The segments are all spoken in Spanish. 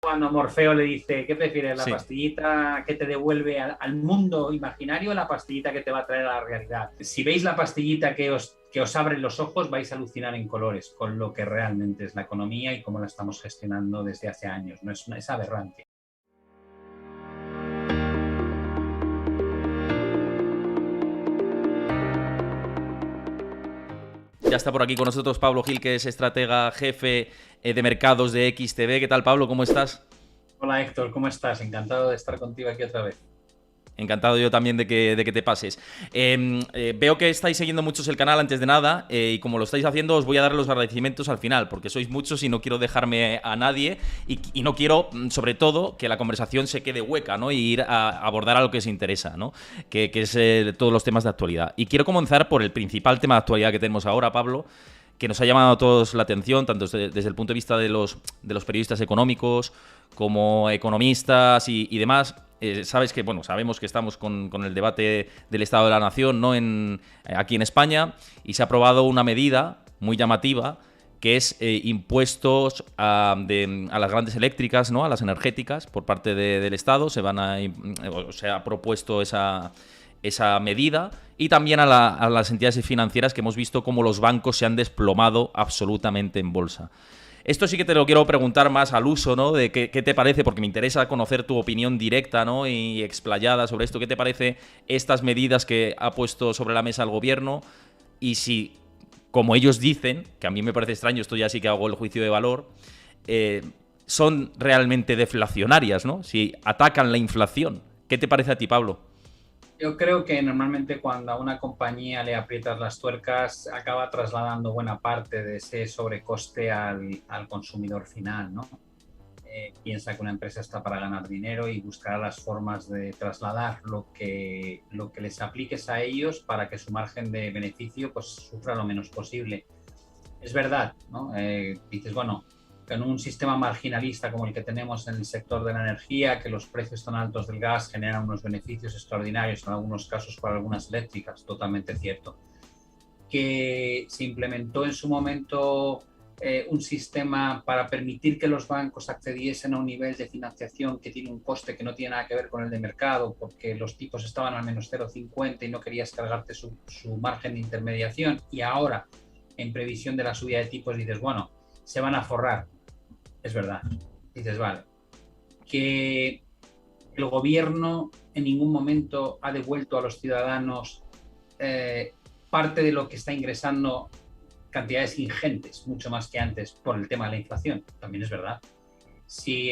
cuando Morfeo le dice, ¿qué prefieres? ¿La Sí. pastillita que te devuelve al mundo imaginario o la pastillita que te va a traer a la realidad? Si veis la pastillita que os abre los ojos, vais a alucinar en colores con lo que realmente es la economía y cómo la estamos gestionando desde hace años. No es aberrante. Ya está por aquí con nosotros Pablo Gil, que es estratega jefe de mercados de XTB. ¿Qué tal, Pablo? ¿Cómo estás? Hola Héctor, ¿cómo estás? Encantado de estar contigo aquí otra vez. Encantado yo también de que te pases. Veo que estáis siguiendo muchos el canal antes de nada y como lo estáis haciendo os voy a dar los agradecimientos al final porque sois muchos y no quiero dejarme a nadie y no quiero, sobre todo, que la conversación se quede hueca, ¿no? Y ir a abordar a lo que os interesa, ¿no? Que es todos los temas de actualidad. Y quiero comenzar por el principal tema de actualidad que tenemos ahora, Pablo, que nos ha llamado a todos la atención, tanto desde el punto de vista de los periodistas económicos como economistas y demás. Sabemos que estamos con el debate del Estado de la Nación, ¿no? Aquí en España, y se ha aprobado una medida muy llamativa que es impuestos a las grandes eléctricas, ¿no? A las energéticas por parte del Estado. Se ha propuesto esa medida, y también a las entidades financieras, que hemos visto cómo los bancos se han desplomado absolutamente en bolsa. Esto sí que te lo quiero preguntar más al uso, ¿no? De qué te parece, porque me interesa conocer tu opinión directa, ¿no? Y explayada sobre esto. ¿Qué te parece estas medidas que ha puesto sobre la mesa el gobierno? Y si, como ellos dicen, que a mí me parece extraño, esto ya sí que hago el juicio de valor, son realmente deflacionarias, ¿no? Si atacan la inflación. ¿Qué te parece a ti, Pablo? Yo creo que normalmente cuando a una compañía le aprietas las tuercas acaba trasladando buena parte de ese sobrecoste al consumidor final, ¿no? Piensa que una empresa está para ganar dinero y buscará las formas de trasladar lo que les apliques a ellos para que su margen de beneficio pues sufra lo menos posible. Es verdad, ¿no? Dices, bueno, en un sistema marginalista como el que tenemos en el sector de la energía, que los precios tan altos del gas generan unos beneficios extraordinarios, en algunos casos para algunas eléctricas, totalmente cierto. Que se implementó en su momento un sistema para permitir que los bancos accediesen a un nivel de financiación que tiene un coste que no tiene nada que ver con el de mercado, porque los tipos estaban al menos 0,50 y no querías cargarte su margen de intermediación, y ahora, en previsión de la subida de tipos, dices, bueno, se van a forrar. Es verdad. Dices, vale, que el gobierno en ningún momento ha devuelto a los ciudadanos parte de lo que está ingresando, cantidades ingentes, mucho más que antes, por el tema de la inflación. También es verdad. Si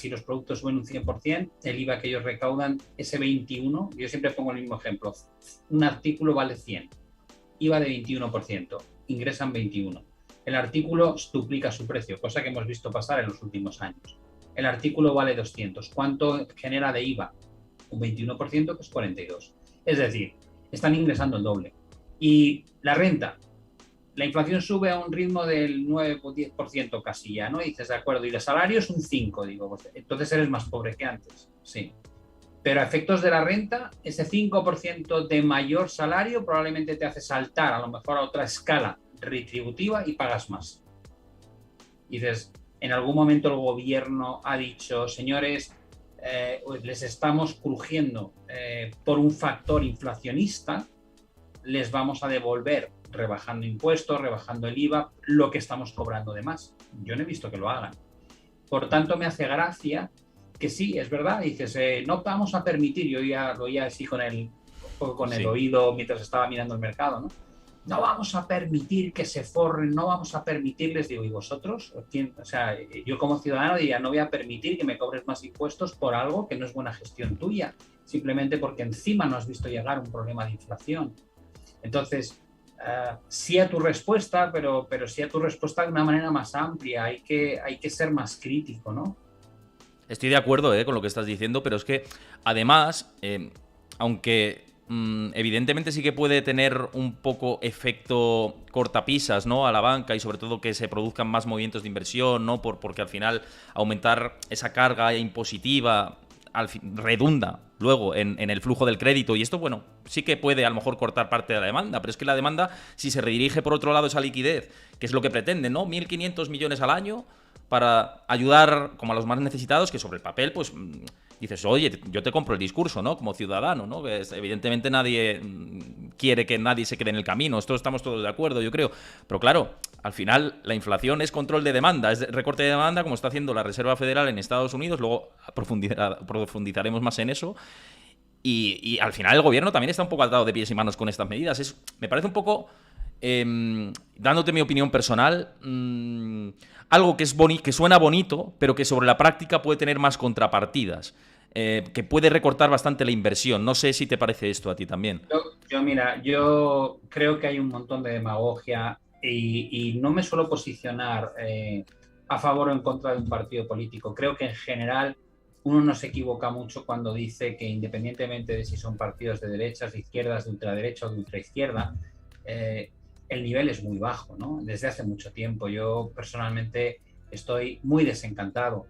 los productos suben un 100%, el IVA que ellos recaudan, ese 21, yo siempre pongo el mismo ejemplo, un artículo vale 100, IVA de 21%, ingresan 21. El artículo duplica su precio, cosa que hemos visto pasar en los últimos años. El artículo vale 200. ¿Cuánto genera de IVA? Un 21%, que es 42. Es decir, están ingresando el doble. Y la renta, la inflación sube a un ritmo del 9 o 10% casi ya, ¿no? Y dices, de acuerdo, y el salario es un 5, digo, pues, entonces eres más pobre que antes, sí. Pero a efectos de la renta, ese 5% de mayor salario probablemente te hace saltar a lo mejor a otra escala retributiva y pagas más. Y dices, en algún momento el gobierno ha dicho, señores, les estamos crujiendo por un factor inflacionista, les vamos a devolver rebajando impuestos, rebajando el IVA, lo que estamos cobrando de más. Yo no he visto que lo hagan. Por tanto, me hace gracia que sí, es verdad, dices, no vamos a permitir, yo ya lo oía así con el oído mientras estaba mirando el mercado, ¿no? No vamos a permitir que se forren, no vamos a permitirles, digo, ¿y vosotros? O sea, yo como ciudadano diría, no voy a permitir que me cobres más impuestos por algo que no es buena gestión tuya, simplemente porque encima no has visto llegar un problema de inflación. Entonces, sí a tu respuesta, pero sí a tu respuesta de una manera más amplia, hay que ser más crítico, ¿no? Estoy de acuerdo con lo que estás diciendo, pero es que además, aunque evidentemente sí que puede tener un poco efecto cortapisas, ¿no? A la banca, y sobre todo que se produzcan más movimientos de inversión, ¿no? Porque al final aumentar esa carga impositiva redunda luego en el flujo del crédito, y esto, bueno, sí que puede a lo mejor cortar parte de la demanda, pero es que la demanda, si se redirige por otro lado esa liquidez, que es lo que pretende, ¿no? 1.500 millones al año para ayudar como a los más necesitados, que sobre el papel, pues dices, oye, yo te compro el discurso, ¿no? Como ciudadano, ¿no? Evidentemente nadie quiere que nadie se quede en el camino, esto estamos todos de acuerdo, yo creo. Pero claro, al final la inflación es control de demanda, es recorte de demanda, como está haciendo la Reserva Federal en Estados Unidos, luego profundizaremos más en eso. Y al final el gobierno también está un poco atado de pies y manos con estas medidas. Me parece un poco, dándote mi opinión personal, algo que suena bonito, pero que sobre la práctica puede tener más contrapartidas, que puede recortar bastante la inversión. No sé si te parece esto a ti también. Mira, yo creo que hay un montón de demagogia y no me suelo posicionar a favor o en contra de un partido político. Creo que en general uno no se equivoca mucho cuando dice que independientemente de si son partidos de derechas, de izquierdas, de ultraderecha o de ultraizquierda, el nivel es muy bajo, ¿no? Desde hace mucho tiempo. Yo personalmente estoy muy desencantado.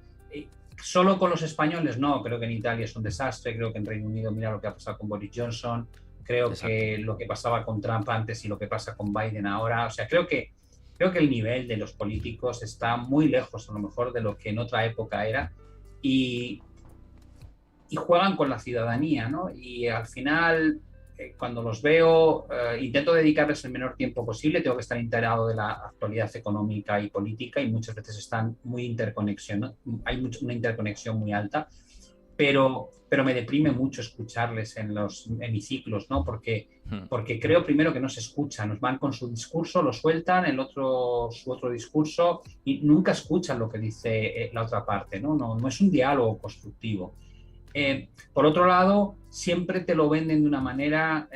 Solo con los españoles no, creo que en Italia es un desastre, creo que en Reino Unido mira lo que ha pasado con Boris Johnson, creo Exacto. que lo que pasaba con Trump antes y lo que pasa con Biden ahora, o sea, creo que el nivel de los políticos está muy lejos a lo mejor de lo que en otra época era y, y juegan con la ciudadanía, ¿no? Y al final, cuando los veo, intento dedicarles el menor tiempo posible, tengo que estar enterado de la actualidad económica y política y muchas veces están muy interconexión, hay una interconexión muy alta, pero me deprime mucho escucharles en los hemiciclos, ¿no? Porque creo primero que no se escuchan, nos van con su discurso, lo sueltan, su otro discurso y nunca escuchan lo que dice la otra parte, ¿no? No es un diálogo constructivo. Por otro lado, siempre te lo venden de una manera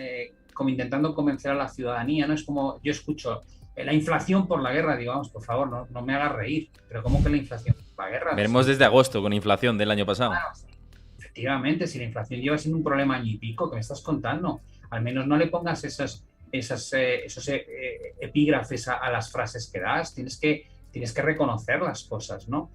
como intentando convencer a la ciudadanía, ¿no? Es como yo escucho la inflación por la guerra, digo, vamos, por favor, no me hagas reír, pero ¿cómo que la inflación por la guerra? Veremos desde agosto con inflación del año pasado. Efectivamente, si la inflación lleva siendo un problema año y pico, ¿qué me estás contando? Al menos no le pongas esos epígrafes a las frases que das, tienes que reconocer las cosas, ¿no?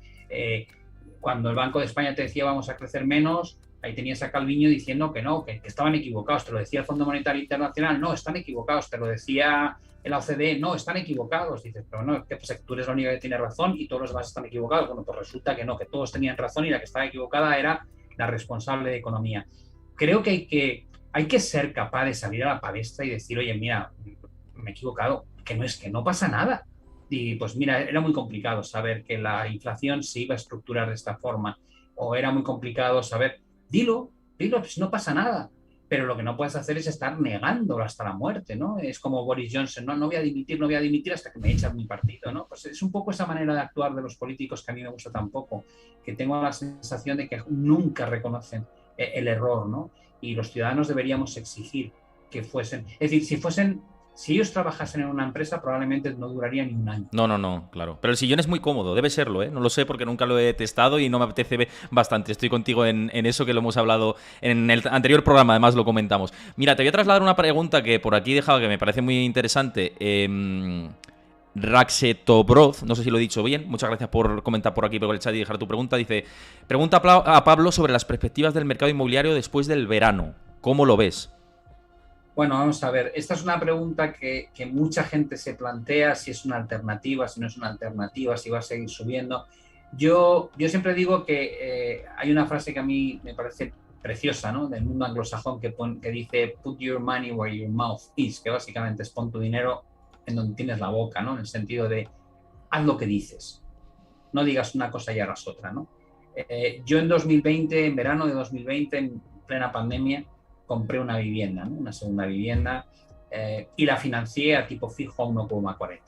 Cuando el Banco de España te decía vamos a crecer menos, ahí tenías a Calviño diciendo que no, que estaban equivocados, te lo decía el Fondo Monetario Internacional, no, están equivocados, te lo decía el OCDE, no, están equivocados, dices, pero no, ¿qué pasa? Que tú eres la única que tiene razón y todos los demás están equivocados. Bueno, pues resulta que no, que todos tenían razón y la que estaba equivocada era la responsable de economía. Creo que hay que ser capaz de salir a la palestra y decir, oye, mira, me he equivocado, que no pasa nada. Y pues mira, era muy complicado saber que la inflación se iba a estructurar de esta forma, o era muy complicado saber, dilo, pues no pasa nada. Pero lo que no puedes hacer es estar negándolo hasta la muerte, ¿no? Es como Boris Johnson, no voy a dimitir hasta que me echan mi partido, ¿no? Pues es un poco esa manera de actuar de los políticos que a mí me gusta tampoco, que tengo la sensación de que nunca reconocen el error, ¿no? Y los ciudadanos deberíamos exigir que fuesen, es decir, si ellos trabajasen en una empresa probablemente no duraría ni un año. No, claro. Pero el sillón es muy cómodo, debe serlo, ¿eh? No lo sé porque nunca lo he testado y no me apetece bastante. Estoy contigo en eso que lo hemos hablado en el anterior programa, además lo comentamos. Mira, te voy a trasladar una pregunta que por aquí he dejado que me parece muy interesante. Raxetobroz, no sé si lo he dicho bien, muchas gracias por comentar por aquí por el chat y dejar tu pregunta. Dice, pregunta a Pablo sobre las perspectivas del mercado inmobiliario después del verano. ¿Cómo lo ves? Bueno, vamos a ver, esta es una pregunta que mucha gente se plantea, si es una alternativa, si no es una alternativa, si va a seguir subiendo. Yo siempre digo que hay una frase que a mí me parece preciosa, ¿no? Del mundo anglosajón que dice put your money where your mouth is, que básicamente es pon tu dinero en donde tienes la boca, ¿no? En el sentido de haz lo que dices, no digas una cosa y hagas otra, ¿no? Yo en 2020, en verano de 2020, en plena pandemia, compré una vivienda, ¿no? Una segunda vivienda, y la financié a tipo fijo a 1,40.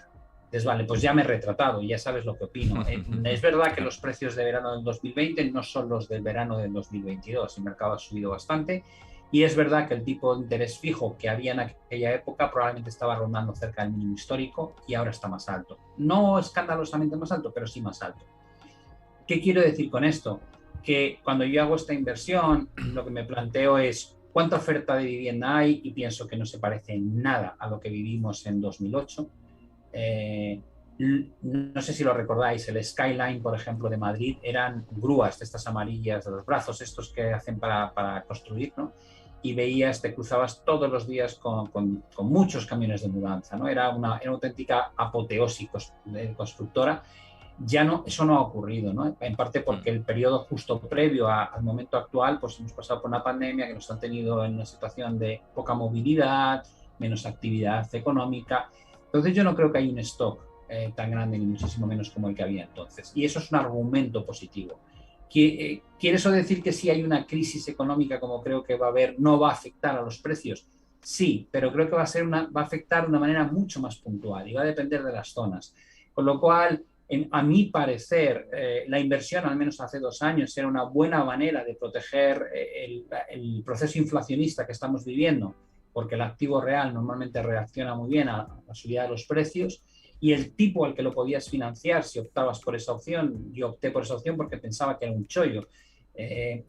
Entonces, vale, pues ya me he retratado y ya sabes lo que opino. Es verdad que los precios de verano del 2020 no son los del verano del 2022, el mercado ha subido bastante y es verdad que el tipo de interés fijo que había en aquella época probablemente estaba rondando cerca del mínimo histórico y ahora está más alto. No escandalosamente más alto, pero sí más alto. ¿Qué quiero decir con esto? Que cuando yo hago esta inversión, lo que me planteo es cuánta oferta de vivienda hay y pienso que no se parece en nada a lo que vivimos en 2008. No sé si lo recordáis, el Skyline, por ejemplo, de Madrid, eran grúas de estas amarillas, de los brazos estos que hacen para construir, ¿no? Y veías, te cruzabas todos los días con muchos camiones de mudanza, ¿no? Era una auténtica apoteosis constructora. Ya no, eso no ha ocurrido, ¿no? En parte porque el periodo justo previo al momento actual, pues hemos pasado por una pandemia que nos ha tenido en una situación de poca movilidad, menos actividad económica. Entonces yo no creo que haya un stock tan grande, ni muchísimo menos como el que había entonces. Y eso es un argumento positivo. ¿Quiere eso decir que si hay una crisis económica, como creo que va a haber, no va a afectar a los precios? Sí, pero creo que va a afectar de una manera mucho más puntual y va a depender de las zonas. Con lo cual, a mi parecer, la inversión, al menos hace 2 años, era una buena manera de proteger el proceso inflacionista que estamos viviendo, porque el activo real normalmente reacciona muy bien a la subida de los precios, y el tipo al que lo podías financiar, si optabas por esa opción, yo opté por esa opción porque pensaba que era un chollo.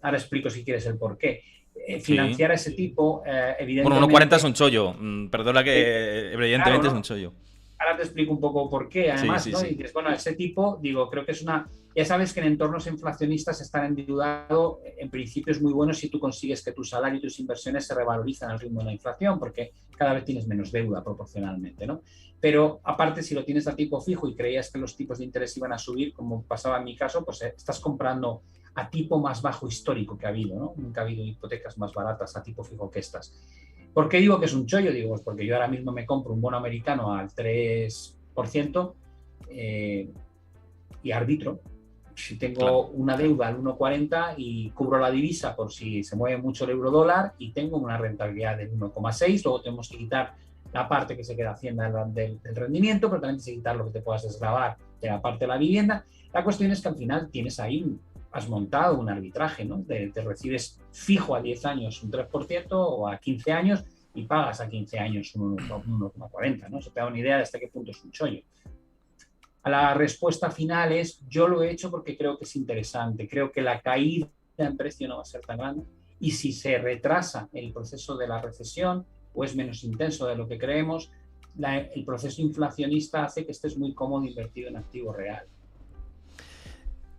Ahora explico si quieres el por qué. Sí. Financiar a ese tipo, Bueno, 1,40 es evidentemente, un chollo. Perdona que claro, evidentemente es un ¿no? chollo. Ahora te explico un poco por qué, Sí, además, sí, ¿no? Y sí. dices, bueno, ese tipo, digo, creo que es una... Ya sabes que en entornos inflacionistas estar endeudado en principio es muy bueno si tú consigues que tu salario y tus inversiones se revalorizan al ritmo de la inflación, porque cada vez tienes menos deuda proporcionalmente, ¿no? Pero aparte, si lo tienes a tipo fijo y creías que los tipos de interés iban a subir, como pasaba en mi caso, pues estás comprando a tipo más bajo histórico que ha habido, ¿no? Nunca ha habido hipotecas más baratas a tipo fijo que estas. ¿Por qué digo que es un chollo? Digo, pues porque yo ahora mismo me compro un bono americano al 3% y arbitro. Si Claro. tengo una deuda al 1,40 y cubro la divisa por si se mueve mucho el euro dólar y tengo una rentabilidad del 1,6, luego tenemos que quitar la parte que se queda Hacienda del rendimiento, pero también tienes que quitar lo que te puedas desgravar de la parte de la vivienda. La cuestión es que al final tienes ahí, has montado un arbitraje, ¿no? Te recibes fijo a 10 años un 3% o a 15 años y pagas a 15 años un 1,40, ¿no? Eso te da una idea de hasta qué punto es un chollo. A la respuesta final es, yo lo he hecho porque creo que es interesante, creo que la caída en precio no va a ser tan grande y si se retrasa el proceso de la recesión o es menos intenso de lo que creemos, el proceso inflacionista hace que estés muy cómodo invertido en activo real.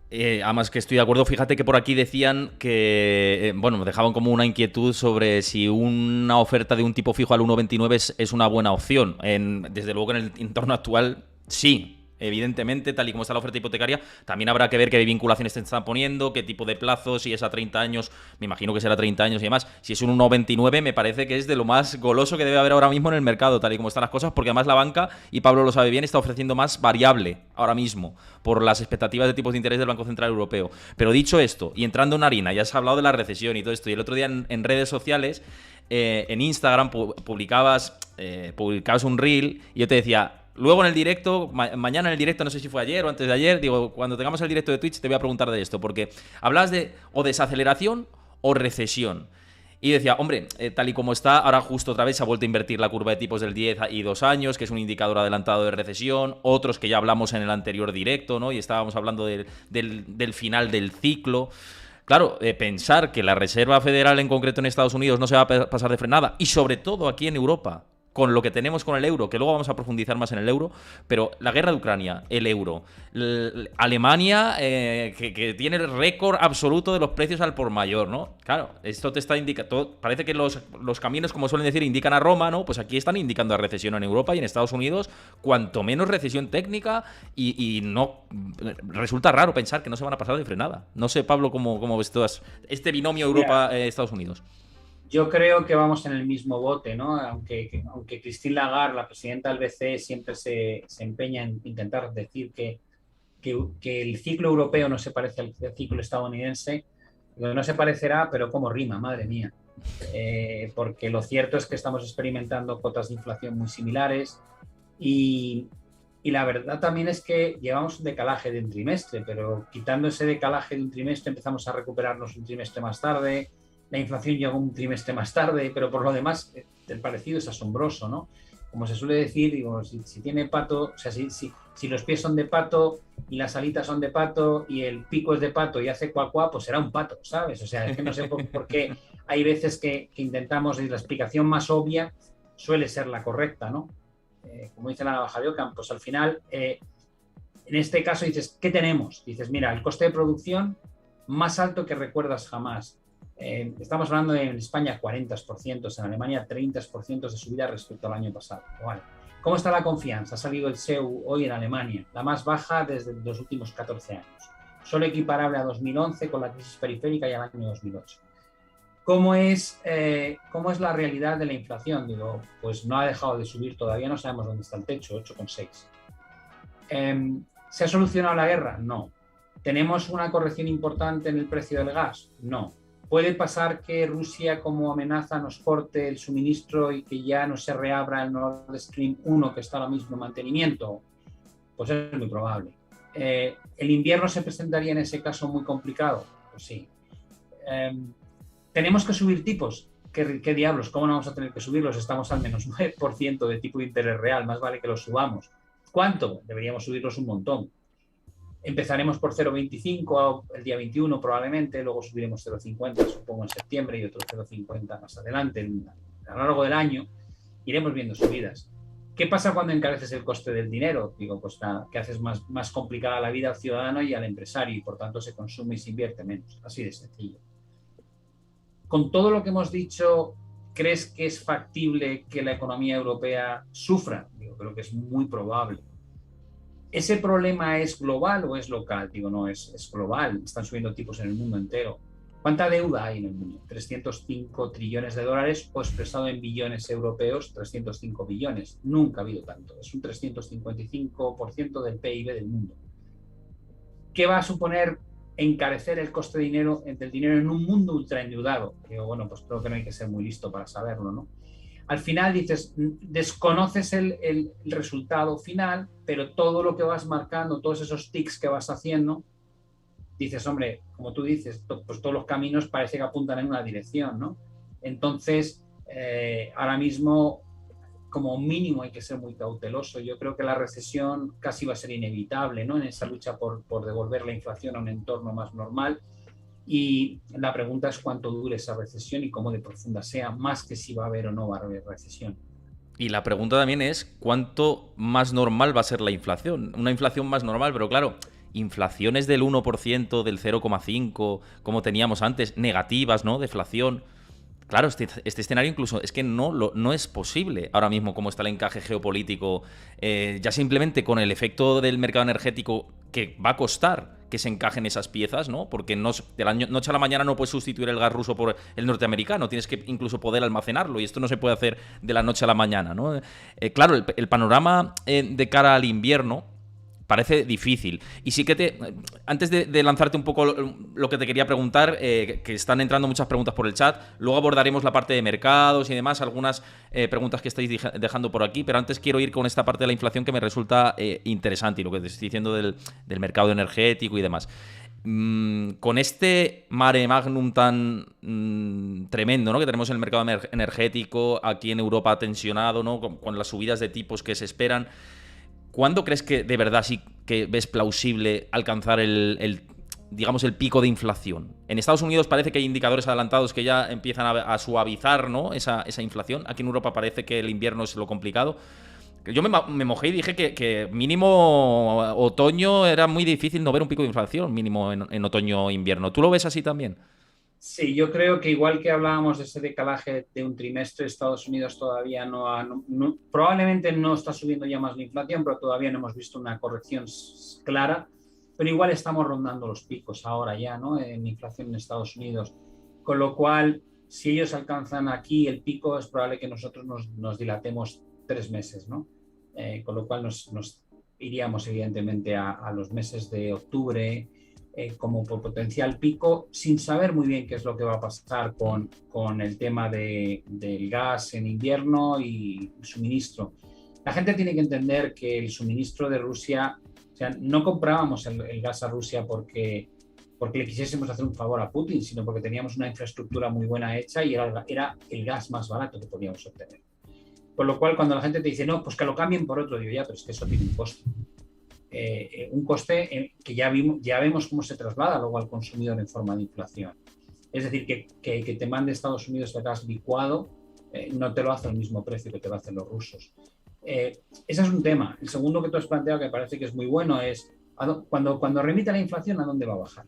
Además que estoy de acuerdo, fíjate que por aquí decían que, bueno, dejaban como una inquietud sobre si una oferta de un tipo fijo al 1,29 es una buena opción. Desde luego en el entorno actual, sí. Evidentemente, tal y como está la oferta hipotecaria, también habrá que ver qué vinculaciones te están poniendo, qué tipo de plazo, si es a 30 años, me imagino que será 30 años y demás. Si es un 1,29, me parece que es de lo más goloso que debe haber ahora mismo en el mercado, tal y como están las cosas, porque además la banca, y Pablo lo sabe bien, está ofreciendo más variable ahora mismo por las expectativas de tipos de interés del Banco Central Europeo. Pero dicho esto, y entrando en harina, ya has hablado de la recesión y todo esto, y el otro día en redes sociales, en Instagram publicabas un reel y yo te decía, luego en el directo, mañana en el directo, no sé si fue ayer o antes de ayer, digo, cuando tengamos el directo de Twitch te voy a preguntar de esto, porque hablas de o desaceleración o recesión. Y decía, hombre, tal y como está, ahora justo otra vez se ha vuelto a invertir la curva de tipos del 10 y 2 años, que es un indicador adelantado de recesión, otros que ya hablamos en el anterior directo, ¿no? Y estábamos hablando del final del ciclo. Claro, pensar que la Reserva Federal en concreto en Estados Unidos no se va a pasar de frenada, y sobre todo aquí en Europa, con lo que tenemos con el euro, que luego vamos a profundizar más en el euro, pero la guerra de Ucrania, el euro, Alemania, que tiene el récord absoluto de los precios al por mayor, ¿no? Claro, esto te está indicando, parece que los caminos, como suelen decir, indican a Roma, ¿no? Pues aquí están indicando a recesión en Europa y en Estados Unidos, cuanto menos recesión técnica, y no, resulta raro pensar que no se van a pasar de frenada. No sé, Pablo, cómo ves todas este binomio Mira, Europa-Estados Unidos. yo creo que vamos en el mismo bote, ¿no? Aunque Christine Lagarde, la presidenta del BCE, siempre se empeña en intentar decir que el ciclo europeo no se parece al ciclo estadounidense, no se parecerá, pero como rima, madre mía. Porque lo cierto es que estamos experimentando cotas de inflación muy similares y, y la verdad también es que llevamos un decalaje de un trimestre, pero quitando ese decalaje de un trimestre empezamos a recuperarnos un trimestre más tarde, la inflación llegó un trimestre más tarde, pero por lo demás el parecido es asombroso, ¿no? Como se suele decir, digo, si tiene pato, o sea, si los pies son de pato y las alitas son de pato y el pico es de pato y hace cuacuá, pues será un pato, ¿sabes? O sea, es que no sé por qué hay veces que intentamos, y la explicación más obvia suele ser la correcta, ¿no? Como dice la navaja de Ockham, pues al final, en este caso dices, ¿qué tenemos? Dices, mira, el coste de producción más alto que recuerdas jamás. Estamos hablando en España 40%, en Alemania 30% de subida respecto al año pasado. Vale. ¿Cómo está la confianza? Ha salido el CEU hoy en Alemania, la más baja desde los últimos 14 años. Solo equiparable a 2011 con la crisis periférica y al año 2008. ¿Cómo es la realidad de la inflación? Digo, pues no ha dejado de subir, todavía no sabemos dónde está el techo, 8,6. ¿Se ha solucionado la guerra? No. ¿Tenemos una corrección importante en el precio del gas? No. ¿Puede pasar que Rusia como amenaza nos corte el suministro y que ya no se reabra el Nord Stream 1 que está ahora mismo en mantenimiento? Pues es muy probable. ¿El invierno se presentaría en ese caso muy complicado? Pues sí. ¿Tenemos que subir tipos? ¿Qué diablos? ¿Cómo no vamos a tener que subirlos? Estamos al menos 9% de tipo de interés real, más vale que los subamos. ¿Cuánto? Deberíamos subirlos un montón. Empezaremos por 0,25 el día 21 probablemente, luego subiremos 0,50 supongo en septiembre y otro 0,50 más adelante. A lo largo del año iremos viendo subidas. ¿Qué pasa cuando encareces el coste del dinero? Digo, pues nada, que haces más complicada la vida al ciudadano y al empresario y por tanto se consume y se invierte menos. Así de sencillo. Con todo lo que hemos dicho, ¿crees que es factible que la economía europea sufra? Digo, creo que es muy probable. ¿Ese problema es global o es local? Digo, no, es global. Están subiendo tipos en el mundo entero. ¿Cuánta deuda hay en el mundo? 305 trillones de dólares o expresado en billones europeos, 305 billones. Nunca ha habido tanto. Es un 355% del PIB del mundo. ¿Qué va a suponer encarecer el coste del dinero en un mundo ultraendeudado? Digo, bueno, pues creo que no hay que ser muy listo para saberlo, ¿no? Al final dices, desconoces el resultado final, pero todo lo que vas marcando, todos esos tics que vas haciendo, dices, hombre, como tú dices, pues todos los caminos parece que apuntan en una dirección, ¿no? Entonces, ahora mismo, como mínimo hay que ser muy cauteloso. Yo creo que la recesión casi va a ser inevitable, ¿no? En esa lucha por devolver la inflación a un entorno más normal. Y la pregunta es cuánto dure esa recesión y cómo de profunda sea, más que si va a haber o no va a haber recesión. Y la pregunta también es cuánto más normal va a ser la inflación. Una inflación más normal, pero claro, inflaciones del 1%, del 0,5%, como teníamos antes, negativas, ¿no? Deflación. Claro, este escenario incluso es que no es posible ahora mismo como está el encaje geopolítico, ya simplemente con el efecto del mercado energético que va a costar que se encajen esas piezas, ¿no? Porque de la noche a la mañana no puedes sustituir el gas ruso por el norteamericano, tienes que incluso poder almacenarlo y esto no se puede hacer de la noche a la mañana, ¿no? Claro, el panorama de cara al invierno parece difícil. Y sí que antes de lanzarte un poco lo que te quería preguntar, que están entrando muchas preguntas por el chat, luego abordaremos la parte de mercados y demás, algunas preguntas que estáis dejando por aquí, pero antes quiero ir con esta parte de la inflación que me resulta interesante y lo que te estoy diciendo del mercado energético y demás. Con este mare magnum tan tremendo, ¿no? Que tenemos en el mercado energético, aquí en Europa tensionado, ¿no? Con las subidas de tipos que se esperan. ¿Cuándo crees que de verdad sí que ves plausible alcanzar digamos, el pico de inflación? En Estados Unidos parece que hay indicadores adelantados que ya empiezan a suavizar, ¿no? esa inflación. Aquí en Europa parece que el invierno es lo complicado. Yo me mojé y dije que mínimo otoño era muy difícil no ver un pico de inflación, mínimo en otoño o invierno. ¿Tú lo ves así también? Sí, yo creo que igual que hablábamos de ese decalaje de un trimestre, Estados Unidos todavía probablemente no está subiendo ya más la inflación, pero todavía no hemos visto una corrección clara, pero igual estamos rondando los picos ahora ya, ¿no? En inflación en Estados Unidos, con lo cual, si ellos alcanzan aquí el pico, es probable que nosotros nos dilatemos 3 meses, ¿no? Con lo cual nos iríamos evidentemente a los meses de octubre, como por potencial pico, sin saber muy bien qué es lo que va a pasar con el tema del gas en invierno y el suministro. La gente tiene que entender que el suministro de Rusia, o sea, no comprábamos el gas a Rusia porque le quisiésemos hacer un favor a Putin, sino porque teníamos una infraestructura muy buena hecha y era el gas más barato que podíamos obtener. Con lo cual, cuando la gente te dice, no, pues que lo cambien por otro, digo, ya, pero es que eso tiene un coste. Un coste que ya vemos cómo se traslada luego al consumidor en forma de inflación. Es decir, que te mande Estados Unidos el gas licuado no te lo hace al mismo precio que te lo hacen los rusos. Ese es un tema. El segundo que tú has planteado, que me parece que es muy bueno, es cuando remita la inflación, ¿a dónde va a bajar?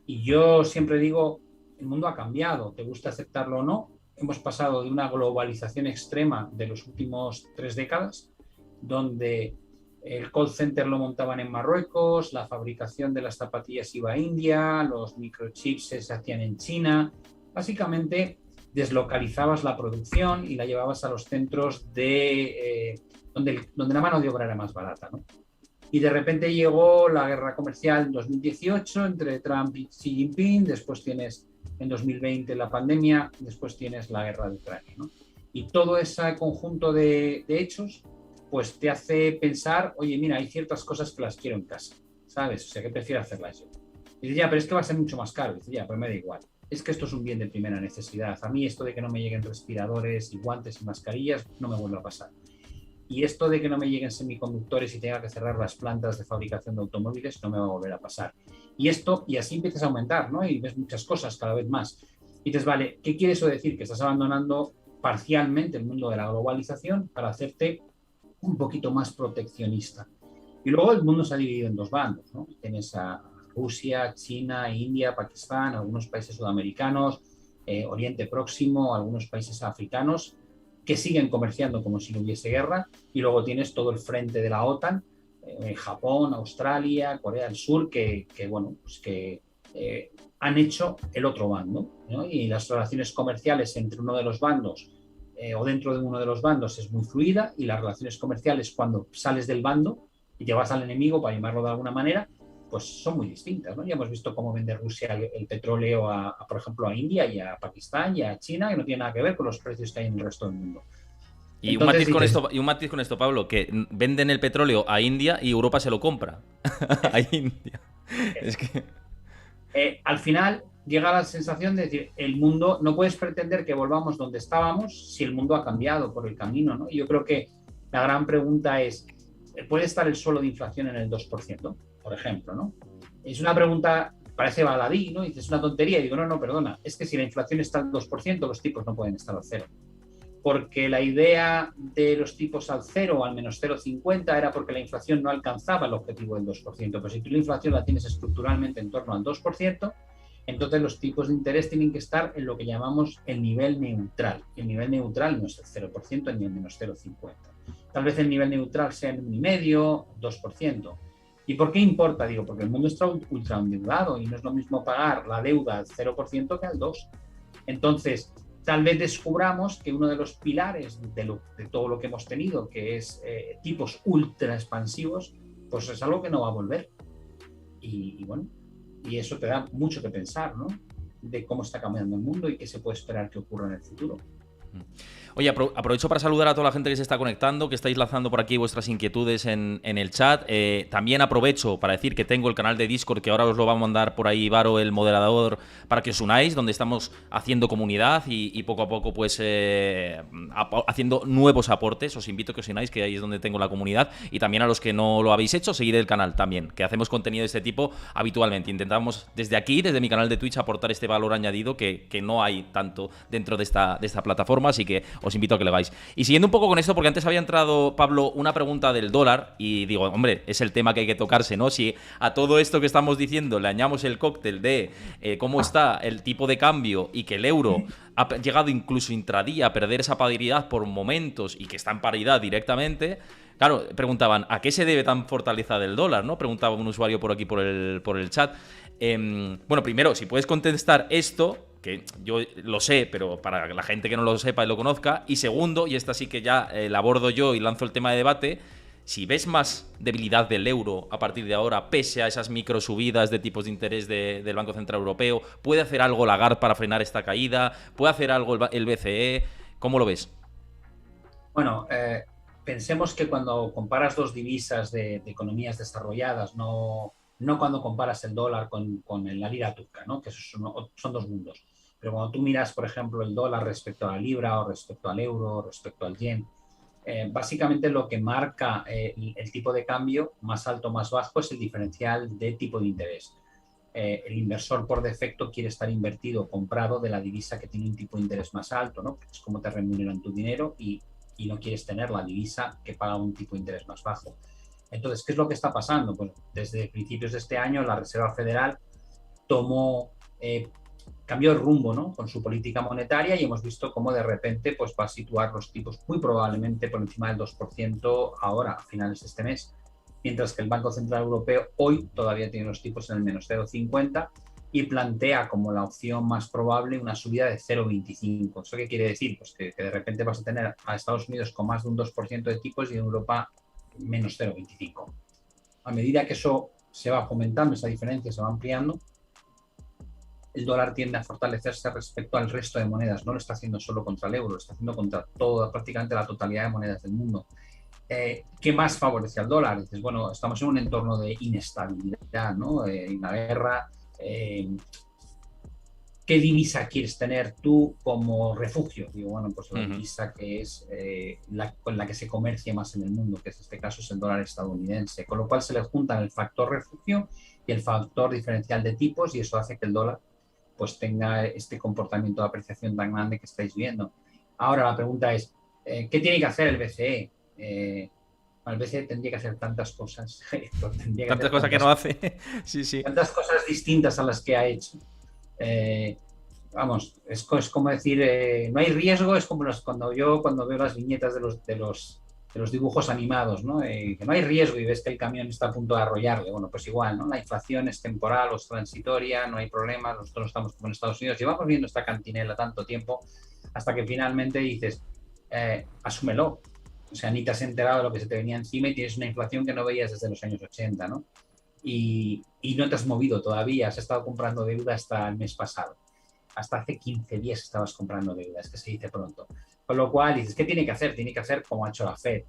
Y yo siempre digo, el mundo ha cambiado, te gusta aceptarlo o no. Hemos pasado de una globalización extrema de los últimos 3 décadas donde el call center lo montaban en Marruecos, la fabricación de las zapatillas iba a India, los microchips se hacían en China. Básicamente deslocalizabas la producción y la llevabas a los centros donde la mano de obra era más barata, ¿no? Y de repente llegó la guerra comercial en 2018 entre Trump y Xi Jinping, después tienes en 2020 la pandemia, después tienes la guerra de Ucrania, ¿no? Y todo ese conjunto de hechos pues te hace pensar, oye, mira, hay ciertas cosas que las quiero en casa, ¿sabes? O sea, que prefiero hacerlas yo. Y dice, ya, pero es que va a ser mucho más caro. Y dice, ya, pues me da igual. Es que esto es un bien de primera necesidad. A mí esto de que no me lleguen respiradores y guantes y mascarillas no me vuelve a pasar. Y esto de que no me lleguen semiconductores y tenga que cerrar las plantas de fabricación de automóviles no me va a volver a pasar. Y así empiezas a aumentar, ¿no? Y ves muchas cosas cada vez más. Y dices, vale, ¿qué quiere eso decir? Que estás abandonando parcialmente el mundo de la globalización para hacerte un poquito más proteccionista. Y luego el mundo se ha dividido en dos bandos, ¿no? Tienes a Rusia, China, India, Pakistán, algunos países sudamericanos, Oriente Próximo, algunos países africanos, que siguen comerciando como si no hubiese guerra, y luego tienes todo el frente de la OTAN, Japón, Australia, Corea del Sur, que han hecho el otro bando, ¿no? Y las relaciones comerciales entre uno de los bandos o dentro de uno de los bandos es muy fluida, y las relaciones comerciales cuando sales del bando y te vas al enemigo, para llamarlo de alguna manera, pues son muy distintas, ¿no? Ya hemos visto cómo vende Rusia el petróleo, por ejemplo, a India y a Pakistán y a China, que no tiene nada que ver con los precios que hay en el resto del mundo. Y un matiz con esto, Pablo, que venden el petróleo a India y Europa se lo compra a India. Es que... al final llega la sensación de decir, el mundo, no puedes pretender que volvamos donde estábamos si el mundo ha cambiado por el camino, ¿no? Y yo creo que la gran pregunta es, ¿puede estar el suelo de inflación en el 2%, por ejemplo, ¿no? Es una pregunta, parece baladí, ¿no? Y dices, es una tontería. Y digo, no, perdona, es que si la inflación está al 2%, los tipos no pueden estar al cero. Porque la idea de los tipos al cero o al menos 0,50 era porque la inflación no alcanzaba el objetivo del 2%. Pero si tú la inflación la tienes estructuralmente en torno al 2%, entonces los tipos de interés tienen que estar en lo que llamamos el nivel neutral. El nivel neutral no es el 0% ni el menos 0,50. Tal vez el nivel neutral sea en 1,5%, 2%. ¿Y por qué importa? Digo, porque el mundo está ultra endeudado y no es lo mismo pagar la deuda al 0% que al 2%. Entonces, tal vez descubramos que uno de los pilares de todo lo que hemos tenido, que es tipos ultra expansivos, pues es algo que no va a volver. Y bueno, y eso te da mucho que pensar, ¿no? De cómo está cambiando el mundo y qué se puede esperar que ocurra en el futuro. Oye, aprovecho para saludar a toda la gente que se está conectando, que estáis lanzando por aquí vuestras inquietudes en el chat. También aprovecho para decir que tengo el canal de Discord, que ahora os lo va a mandar por ahí Varo, el moderador, para que os unáis, donde estamos haciendo comunidad y poco a poco pues haciendo nuevos aportes. Os invito a que os unáis, que ahí es donde tengo la comunidad. Y también a los que no lo habéis hecho, seguid el canal también, que hacemos contenido de este tipo habitualmente. Intentamos desde aquí, desde mi canal de Twitch, aportar este valor añadido que no hay tanto dentro de esta plataforma, así que os invito a que lo hagáis. Y siguiendo un poco con esto, porque antes había entrado, Pablo, una pregunta del dólar, y digo, hombre, es el tema que hay que tocarse, ¿no? Si a todo esto que estamos diciendo le añadimos el cóctel de cómo está el tipo de cambio y que el euro ha llegado incluso intradía a perder esa paridad por momentos y que está en paridad directamente. Claro, preguntaban, ¿a qué se debe tan fortaleza el dólar? ¿No? Preguntaba un usuario por aquí por el chat. Bueno, primero, si puedes contestar esto, que yo lo sé, pero para la gente que no lo sepa y lo conozca. Y segundo, y esta sí que ya la abordo yo y lanzo el tema de debate, si ves más debilidad del euro a partir de ahora, pese a esas micro subidas de tipos de interés del Banco Central Europeo, ¿puede hacer algo Lagarde para frenar esta caída? ¿Puede hacer algo el BCE? ¿Cómo lo ves? Bueno, pensemos que cuando comparas dos divisas de economías desarrolladas, no cuando comparas el dólar con la lira turca, ¿no? Que esos son dos mundos. Pero cuando tú miras, por ejemplo, el dólar respecto a la libra o respecto al euro o respecto al yen, básicamente lo que marca el tipo de cambio, más alto o más bajo, es el diferencial de tipo de interés. El inversor por defecto quiere estar invertido, comprado de la divisa que tiene un tipo de interés más alto, ¿no? Es como te remuneran tu dinero y no quieres tener la divisa que paga un tipo de interés más bajo. Entonces, ¿qué es lo que está pasando? Pues desde principios de este año la Reserva Federal tomó cambió el rumbo, ¿no? Con su política monetaria, y hemos visto cómo de repente pues, va a situar los tipos muy probablemente por encima del 2% ahora, a finales de este mes, mientras que el Banco Central Europeo hoy todavía tiene los tipos en el menos 0,50 y plantea como la opción más probable una subida de 0,25. ¿Eso qué quiere decir? Pues que de repente vas a tener a Estados Unidos con más de un 2% de tipos y en Europa menos 0,25. A medida que eso se va fomentando, esa diferencia se va ampliando, el dólar tiende a fortalecerse respecto al resto de monedas. No lo está haciendo solo contra el euro, lo está haciendo contra prácticamente la totalidad de monedas del mundo. ¿Qué más favorece al dólar? Dices, bueno, estamos en un entorno de inestabilidad, ¿no? Una guerra. ¿Qué divisa quieres tener tú como refugio? Digo, bueno, pues la divisa que es con la que se comercia más en el mundo, que en este caso es el dólar estadounidense, con lo cual se le juntan el factor refugio y el factor diferencial de tipos, y eso hace que el dólar pues tenga este comportamiento de apreciación tan grande que estáis viendo. Ahora la pregunta es, ¿qué tiene que hacer el BCE? El BCE tendría que hacer tantas cosas. Tantas cosas que no hace. Sí, sí. Tantas cosas distintas a las que ha hecho. Vamos, es como decir, no hay riesgo, es como cuando veo las viñetas de los dibujos animados, ¿no? Que no hay riesgo y ves que el camión está a punto de arrollarle. Bueno, pues igual, ¿no? La inflación es temporal o es transitoria, no hay problema, nosotros estamos como en Estados Unidos, llevamos viendo esta cantinela tanto tiempo hasta que finalmente dices, asúmelo. O sea, ni te has enterado de lo que se te venía encima y tienes una inflación que no veías desde los años 80, ¿no? Y no te has movido todavía, has estado comprando deuda hasta el mes pasado. Hasta hace 15 días estabas comprando deuda, es que se dice pronto. Con lo cual dices, ¿qué tiene que hacer? Tiene que hacer como ha hecho la Fed.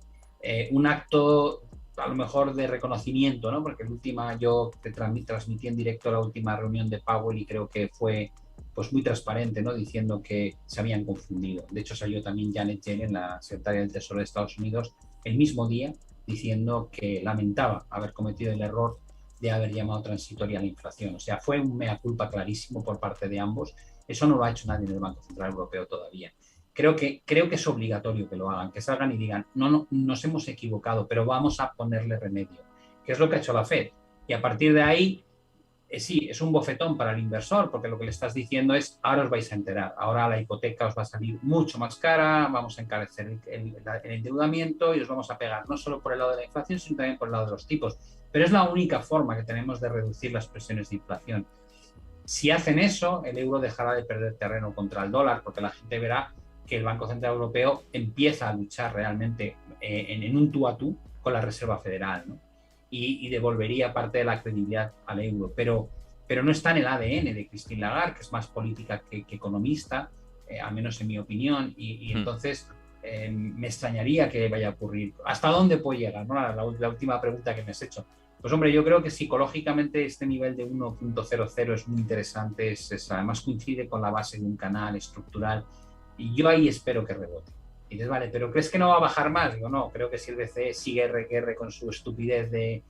Un acto a lo mejor de reconocimiento, ¿no? Porque yo te transmití en directo la última reunión de Powell y creo que fue pues muy transparente, ¿no? Diciendo que se habían confundido. De hecho, salió también Janet Yellen, la secretaria del Tesoro de Estados Unidos, el mismo día, diciendo que lamentaba haber cometido el error de haber llamado transitoria a la inflación. O sea, fue un mea culpa clarísimo por parte de ambos. Eso no lo ha hecho nadie en el Banco Central Europeo todavía. Creo que es obligatorio que lo hagan, que salgan y digan, no, nos hemos equivocado, pero vamos a ponerle remedio, que es lo que ha hecho la Fed. Y a partir de ahí, sí, es un bofetón para el inversor, porque lo que le estás diciendo es, ahora os vais a enterar, ahora la hipoteca os va a salir mucho más cara, vamos a encarecer el endeudamiento y os vamos a pegar no solo por el lado de la inflación, sino también por el lado de los tipos. Pero es la única forma que tenemos de reducir las presiones de inflación. Si hacen eso, el euro dejará de perder terreno contra el dólar, porque la gente verá que el Banco Central Europeo empieza a luchar realmente en un tú a tú con la Reserva Federal, ¿no? Y devolvería parte de la credibilidad al euro. Pero no está en el ADN de Christine Lagarde, que es más política que economista, al menos en mi opinión, y entonces me extrañaría que vaya a ocurrir. ¿Hasta dónde puede llegar? ¿No? La última pregunta que me has hecho. Pues hombre, yo creo que psicológicamente este nivel de 1.00 es muy interesante, además coincide con la base de un canal estructural, y yo ahí espero que rebote. Y dices, vale, ¿pero crees que no va a bajar más? Digo, no, creo que si el BCE sigue RQR con su estupidez de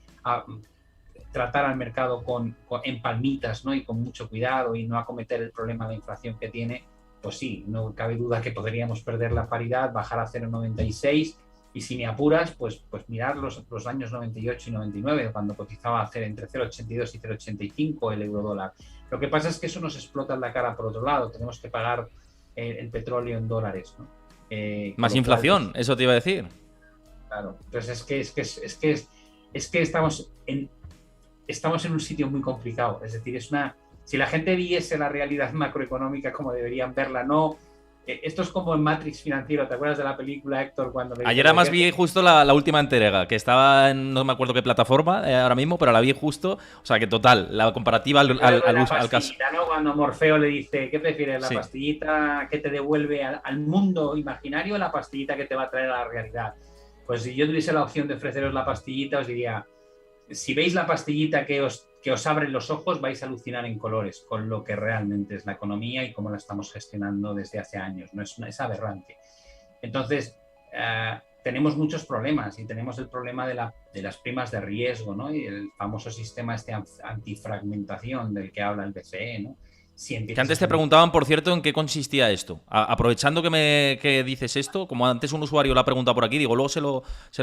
tratar al mercado en palmitas, ¿no? Y con mucho cuidado y no acometer el problema de la inflación que tiene, pues sí, no cabe duda que podríamos perder la paridad, bajar a 0,96, y si me apuras, pues mirar los años 98 y 99, cuando cotizaba entre 0,82 y 0,85 el euro dólar. Lo que pasa es que eso nos explota en la cara por otro lado, tenemos que pagar el petróleo en dólares, ¿no? Más inflación, cual, pues, eso te iba a decir. Claro, entonces es que estamos en un sitio muy complicado. Es decir, si la gente viese la realidad macroeconómica como deberían verla, no. Esto es como en Matrix financiero, ¿te acuerdas de la película, Héctor? Ayer además vi justo la última entrega, que estaba en, no me acuerdo qué plataforma ahora mismo, pero la vi justo, o sea que total, la comparativa al caso. ¿No? Cuando Morfeo le dice, ¿qué prefieres? ¿La pastillita que te devuelve al mundo imaginario o la pastillita que te va a traer a la realidad? Pues si yo tuviese la opción de ofreceros la pastillita, os diría, si veis la pastillita que os abre los ojos, vais a alucinar en colores con lo que realmente es la economía y cómo la estamos gestionando desde hace años. No es aberrante. Entonces, tenemos muchos problemas y tenemos el problema de las primas de riesgo, ¿no? Y el famoso sistema antifragmentación del que habla el BCE, ¿no? Que antes te preguntaban, por cierto, en qué consistía esto. Aprovechando que dices esto, como antes un usuario lo ha preguntado por aquí, digo, luego se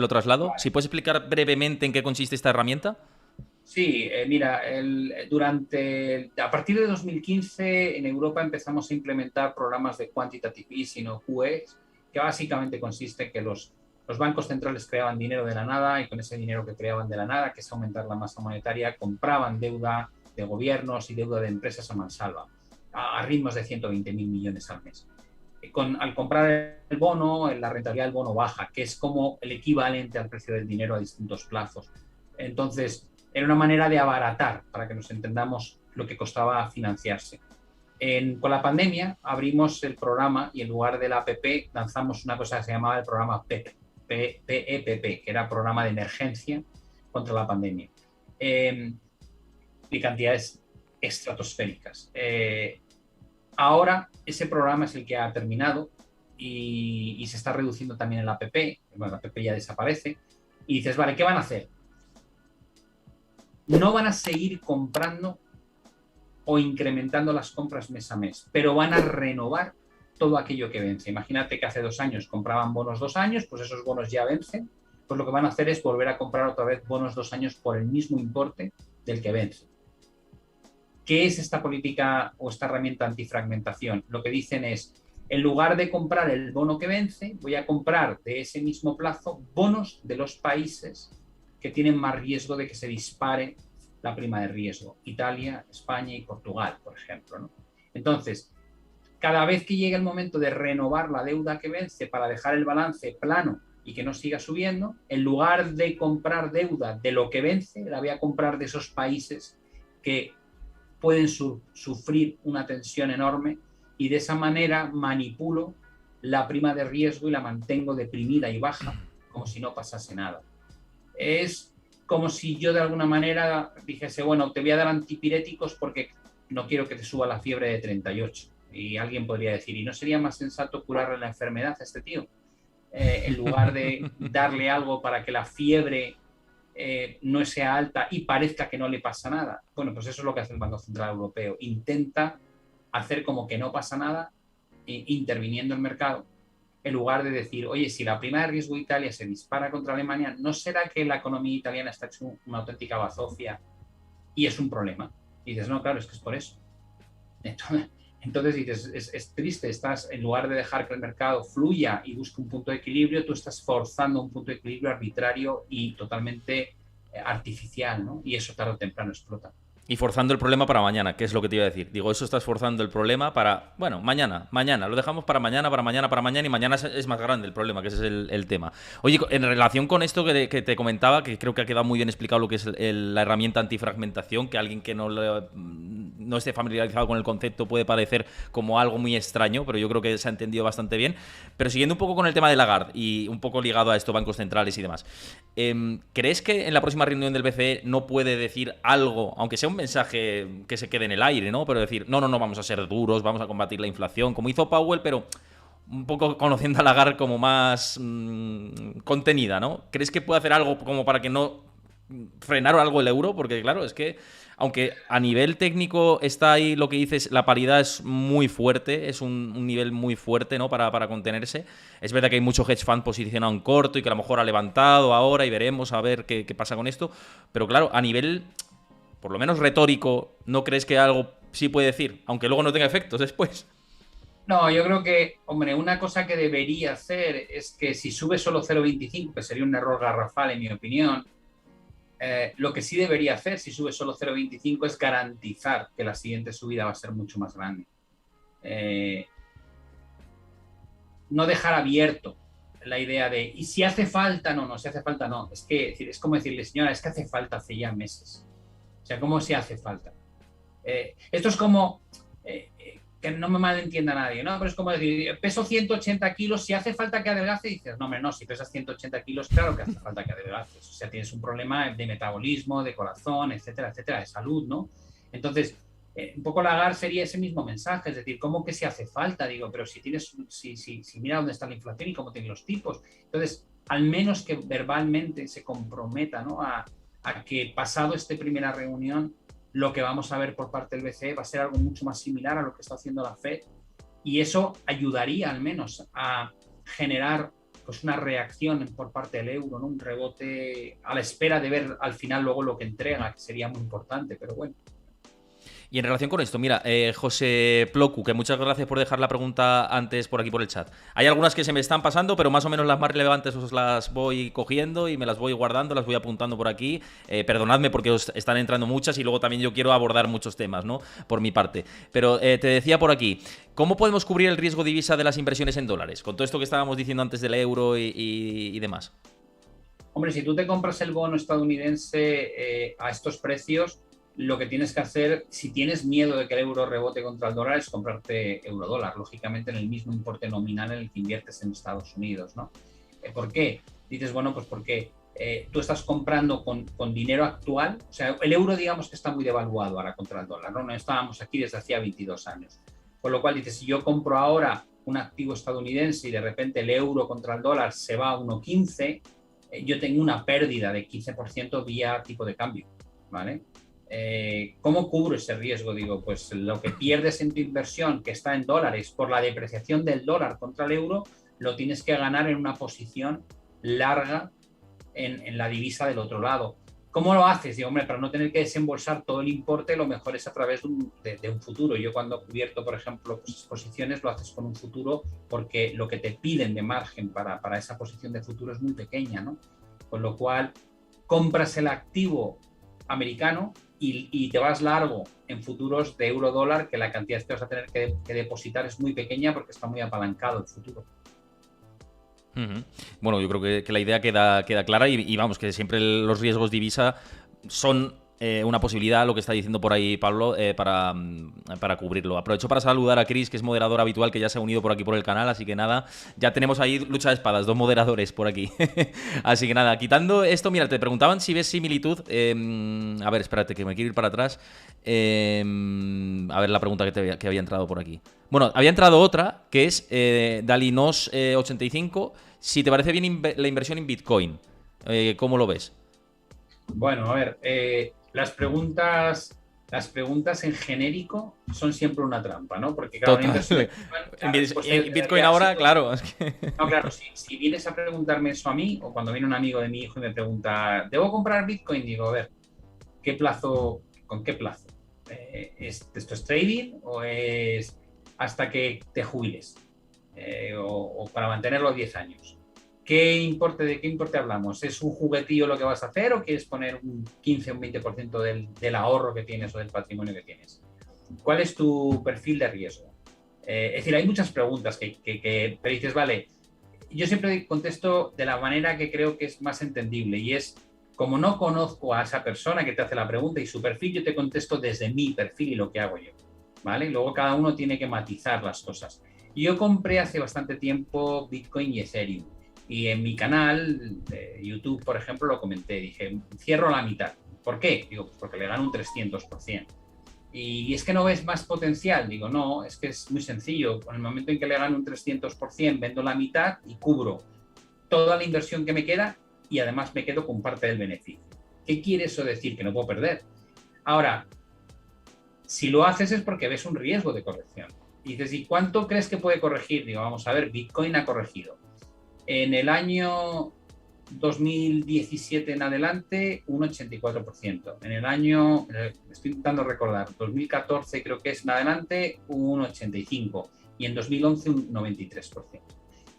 lo traslado. ¿Sí puedes explicar brevemente en qué consiste esta herramienta? Sí, mira, a partir de 2015 en Europa empezamos a implementar programas de quantitative easing o QE, que básicamente consiste en que los bancos centrales creaban dinero de la nada y con ese dinero que creaban de la nada, que es aumentar la masa monetaria, compraban deuda de gobiernos y deuda de empresas a mansalva, a ritmos de 120.000 millones al mes. Al comprar el bono, la rentabilidad del bono baja, que es como el equivalente al precio del dinero a distintos plazos. Entonces, era una manera de abaratar, para que nos entendamos lo que costaba financiarse. Con la pandemia abrimos el programa y en lugar de la APP lanzamos una cosa que se llamaba el programa PEPP, que era programa de emergencia contra la pandemia. Y cantidades estratosféricas. Ahora ese programa es el que ha terminado y se está reduciendo también el APP. Bueno, la APP ya desaparece. Y dices, vale, ¿qué van a hacer? No van a seguir comprando o incrementando las compras mes a mes, pero van a renovar todo aquello que vence. Imagínate que hace 2 años compraban bonos 2 años, pues esos bonos ya vencen, pues lo que van a hacer es volver a comprar otra vez bonos 2 años por el mismo importe del que vence. ¿Qué es esta política o esta herramienta antifragmentación? Lo que dicen es, en lugar de comprar el bono que vence, voy a comprar de ese mismo plazo bonos de los países que tienen más riesgo de que se dispare la prima de riesgo. Italia, España y Portugal, por ejemplo, ¿no? Entonces, cada vez que llegue el momento de renovar la deuda que vence para dejar el balance plano y que no siga subiendo, en lugar de comprar deuda de lo que vence, la voy a comprar de esos países que pueden sufrir una tensión enorme y de esa manera manipulo la prima de riesgo y la mantengo deprimida y baja como si no pasase nada. Es como si yo de alguna manera dijese, bueno, te voy a dar antipiréticos porque no quiero que te suba la fiebre de 38. Y alguien podría decir, ¿y no sería más sensato curarle la enfermedad a este tío? En lugar de darle algo para que la fiebre no sea alta y parezca que no le pasa nada. Bueno, pues eso es lo que hace el Banco Central Europeo. Intenta hacer como que no pasa nada, interviniendo el mercado, en lugar de decir, oye, si la prima de riesgo de Italia se dispara contra Alemania, ¿no será que la economía italiana está hecho una auténtica bazofia y es un problema? Y dices, no, claro, es que es por eso. Entonces dices, es triste, estás, en lugar de dejar que el mercado fluya y busque un punto de equilibrio, tú estás forzando un punto de equilibrio arbitrario y totalmente artificial, ¿no? Y eso tarde o temprano explota. Y forzando el problema para mañana, que es lo que te iba a decir. Digo, eso estás forzando el problema para, bueno, mañana, lo dejamos para mañana, y mañana es más grande el problema, que ese es el tema. Oye, en relación con esto que te comentaba, que creo que ha quedado muy bien explicado lo que es la herramienta antifragmentación, que alguien que no esté familiarizado con el concepto puede parecer como algo muy extraño, pero yo creo que se ha entendido bastante bien. Pero siguiendo un poco con el tema de Lagarde y un poco ligado a esto, bancos centrales y demás, ¿crees que en la próxima reunión del BCE no puede decir algo, aunque sea un mensaje que se quede en el aire, ¿no? Pero decir, no, vamos a ser duros, vamos a combatir la inflación, como hizo Powell, pero un poco conociendo a Lagarde como más contenida, ¿no? ¿Crees que puede hacer algo como para que no frenar algo el euro? Porque claro, es que aunque a nivel técnico está ahí lo que dices, la paridad es muy fuerte, es un nivel muy fuerte, ¿no? Para contenerse. Es verdad que hay mucho hedge fund posicionado en corto y que a lo mejor ha levantado ahora y veremos a ver qué pasa con esto. Pero claro, a nivel, por lo menos retórico, ¿no crees que algo sí puede decir? Aunque luego no tenga efectos después. No, yo creo que, hombre, una cosa que debería hacer es que si sube solo 0,25, que sería un error garrafal en mi opinión, lo que sí debería hacer si sube solo 0,25 es garantizar que la siguiente subida va a ser mucho más grande. No dejar abierto la idea de, y si hace falta, no, si hace falta, no. Es como decirle, señora, es que hace falta hace ya meses. O sea, ¿cómo si hace falta? Esto es como, que no me malentienda nadie, ¿no? Pero es como decir, peso 180 kilos, si hace falta que adelgace, dices, no, hombre, no, si pesas 180 kilos, claro que hace falta que adelgaces. O sea, tienes un problema de metabolismo, de corazón, etcétera, etcétera, de salud, ¿no? Entonces, un poco Lagarde sería ese mismo mensaje, es decir, ¿cómo que si hace falta? Digo, pero si mira dónde está la inflación y cómo tienen los tipos. Entonces, al menos que verbalmente se comprometa, ¿no? a que pasado esta primera reunión, lo que vamos a ver por parte del BCE va a ser algo mucho más similar a lo que está haciendo la Fed, y eso ayudaría al menos a generar pues una reacción por parte del euro, ¿no? Un rebote a la espera de ver al final luego lo que entrega, que sería muy importante, pero bueno. Y en relación con esto, mira, José Plocu, que muchas gracias por dejar la pregunta antes por aquí por el chat. Hay algunas que se me están pasando, pero más o menos las más relevantes os las voy cogiendo y me las voy guardando, las voy apuntando por aquí. Perdonadme porque os están entrando muchas y luego también yo quiero abordar muchos temas, ¿no? Por mi parte. Pero te decía por aquí, ¿cómo podemos cubrir el riesgo divisa de las inversiones en dólares? Con todo esto que estábamos diciendo antes del euro y demás. Hombre, si tú te compras el bono estadounidense a estos precios, lo que tienes que hacer, si tienes miedo de que el euro rebote contra el dólar, es comprarte euro-dólar, lógicamente en el mismo importe nominal en el que inviertes en Estados Unidos, ¿no? ¿Por qué? Dices, bueno, pues porque tú estás comprando con dinero actual, o sea, el euro digamos que está muy devaluado ahora contra el dólar, ¿no? No estábamos aquí desde hacía 22 años. Con lo cual dices, si yo compro ahora un activo estadounidense y de repente el euro contra el dólar se va a 1,15, yo tengo una pérdida de 15% vía tipo de cambio, ¿vale? ¿Cómo cubro ese riesgo? Digo, pues lo que pierdes en tu inversión, que está en dólares, por la depreciación del dólar contra el euro, lo tienes que ganar en una posición larga en la divisa del otro lado. ¿Cómo lo haces? Digo, hombre, para no tener que desembolsar todo el importe, lo mejor es a través de un futuro. Yo cuando he cubierto, por ejemplo, pues, posiciones, lo haces con un futuro porque lo que te piden de margen para esa posición de futuro es muy pequeña, ¿no? Con lo cual, compras el activo americano y te vas largo en futuros de euro-dólar, que la cantidad que vas a tener que depositar es muy pequeña porque está muy apalancado el futuro. Bueno, yo creo que la idea queda clara y vamos, que siempre los riesgos divisa son una posibilidad, lo que está diciendo por ahí Pablo, para cubrirlo. Aprovecho para saludar a Chris, que es moderador habitual, que ya se ha unido por aquí por el canal, así que nada, ya tenemos ahí lucha de espadas, 2 moderadores por aquí. Así que nada, quitando esto, mira, te preguntaban si ves similitud. A ver, espérate, que me quiero ir para atrás. A ver la pregunta que había entrado por aquí. Bueno, había entrado otra, que es Dalinos85, si te parece bien la inversión en Bitcoin. ¿Cómo lo ves? Bueno, a ver, las preguntas en genérico son siempre una trampa, ¿no? Porque cada una inversión en Bitcoin ahora, claro. No, claro, si vienes a preguntarme eso a mí, o cuando viene un amigo de mi hijo y me pregunta, ¿debo comprar Bitcoin? Digo, a ver, ¿con qué plazo? ¿Esto es trading o es hasta que te jubiles? O para mantenerlo 10 años. ¿De qué importe hablamos? ¿Es un juguetillo lo que vas a hacer o quieres poner un 15 o un 20% del ahorro que tienes o del patrimonio que tienes? ¿Cuál es tu perfil de riesgo? Es decir, hay muchas preguntas pero dices, vale, yo siempre contesto de la manera que creo que es más entendible y es, como no conozco a esa persona que te hace la pregunta y su perfil, yo te contesto desde mi perfil y lo que hago yo, ¿vale? Luego cada uno tiene que matizar las cosas. Yo compré hace bastante tiempo Bitcoin y Ethereum. Y en mi canal de YouTube, por ejemplo, lo comenté. Dije, cierro la mitad. ¿Por qué? Digo, pues porque le gano un 300%. Y es que no ves más potencial. Digo, no, es que es muy sencillo. En el momento en que le gano un 300%, vendo la mitad y cubro toda la inversión que me queda y además me quedo con parte del beneficio. ¿Qué quiere eso decir? Que no puedo perder. Ahora, si lo haces es porque ves un riesgo de corrección. Y dices, ¿y cuánto crees que puede corregir? Digo, vamos a ver, Bitcoin ha corregido. En el año 2017 en adelante, un 84%. En el año, estoy intentando recordar, 2014 creo que es en adelante, un 85%. Y en 2011 un 93%. Es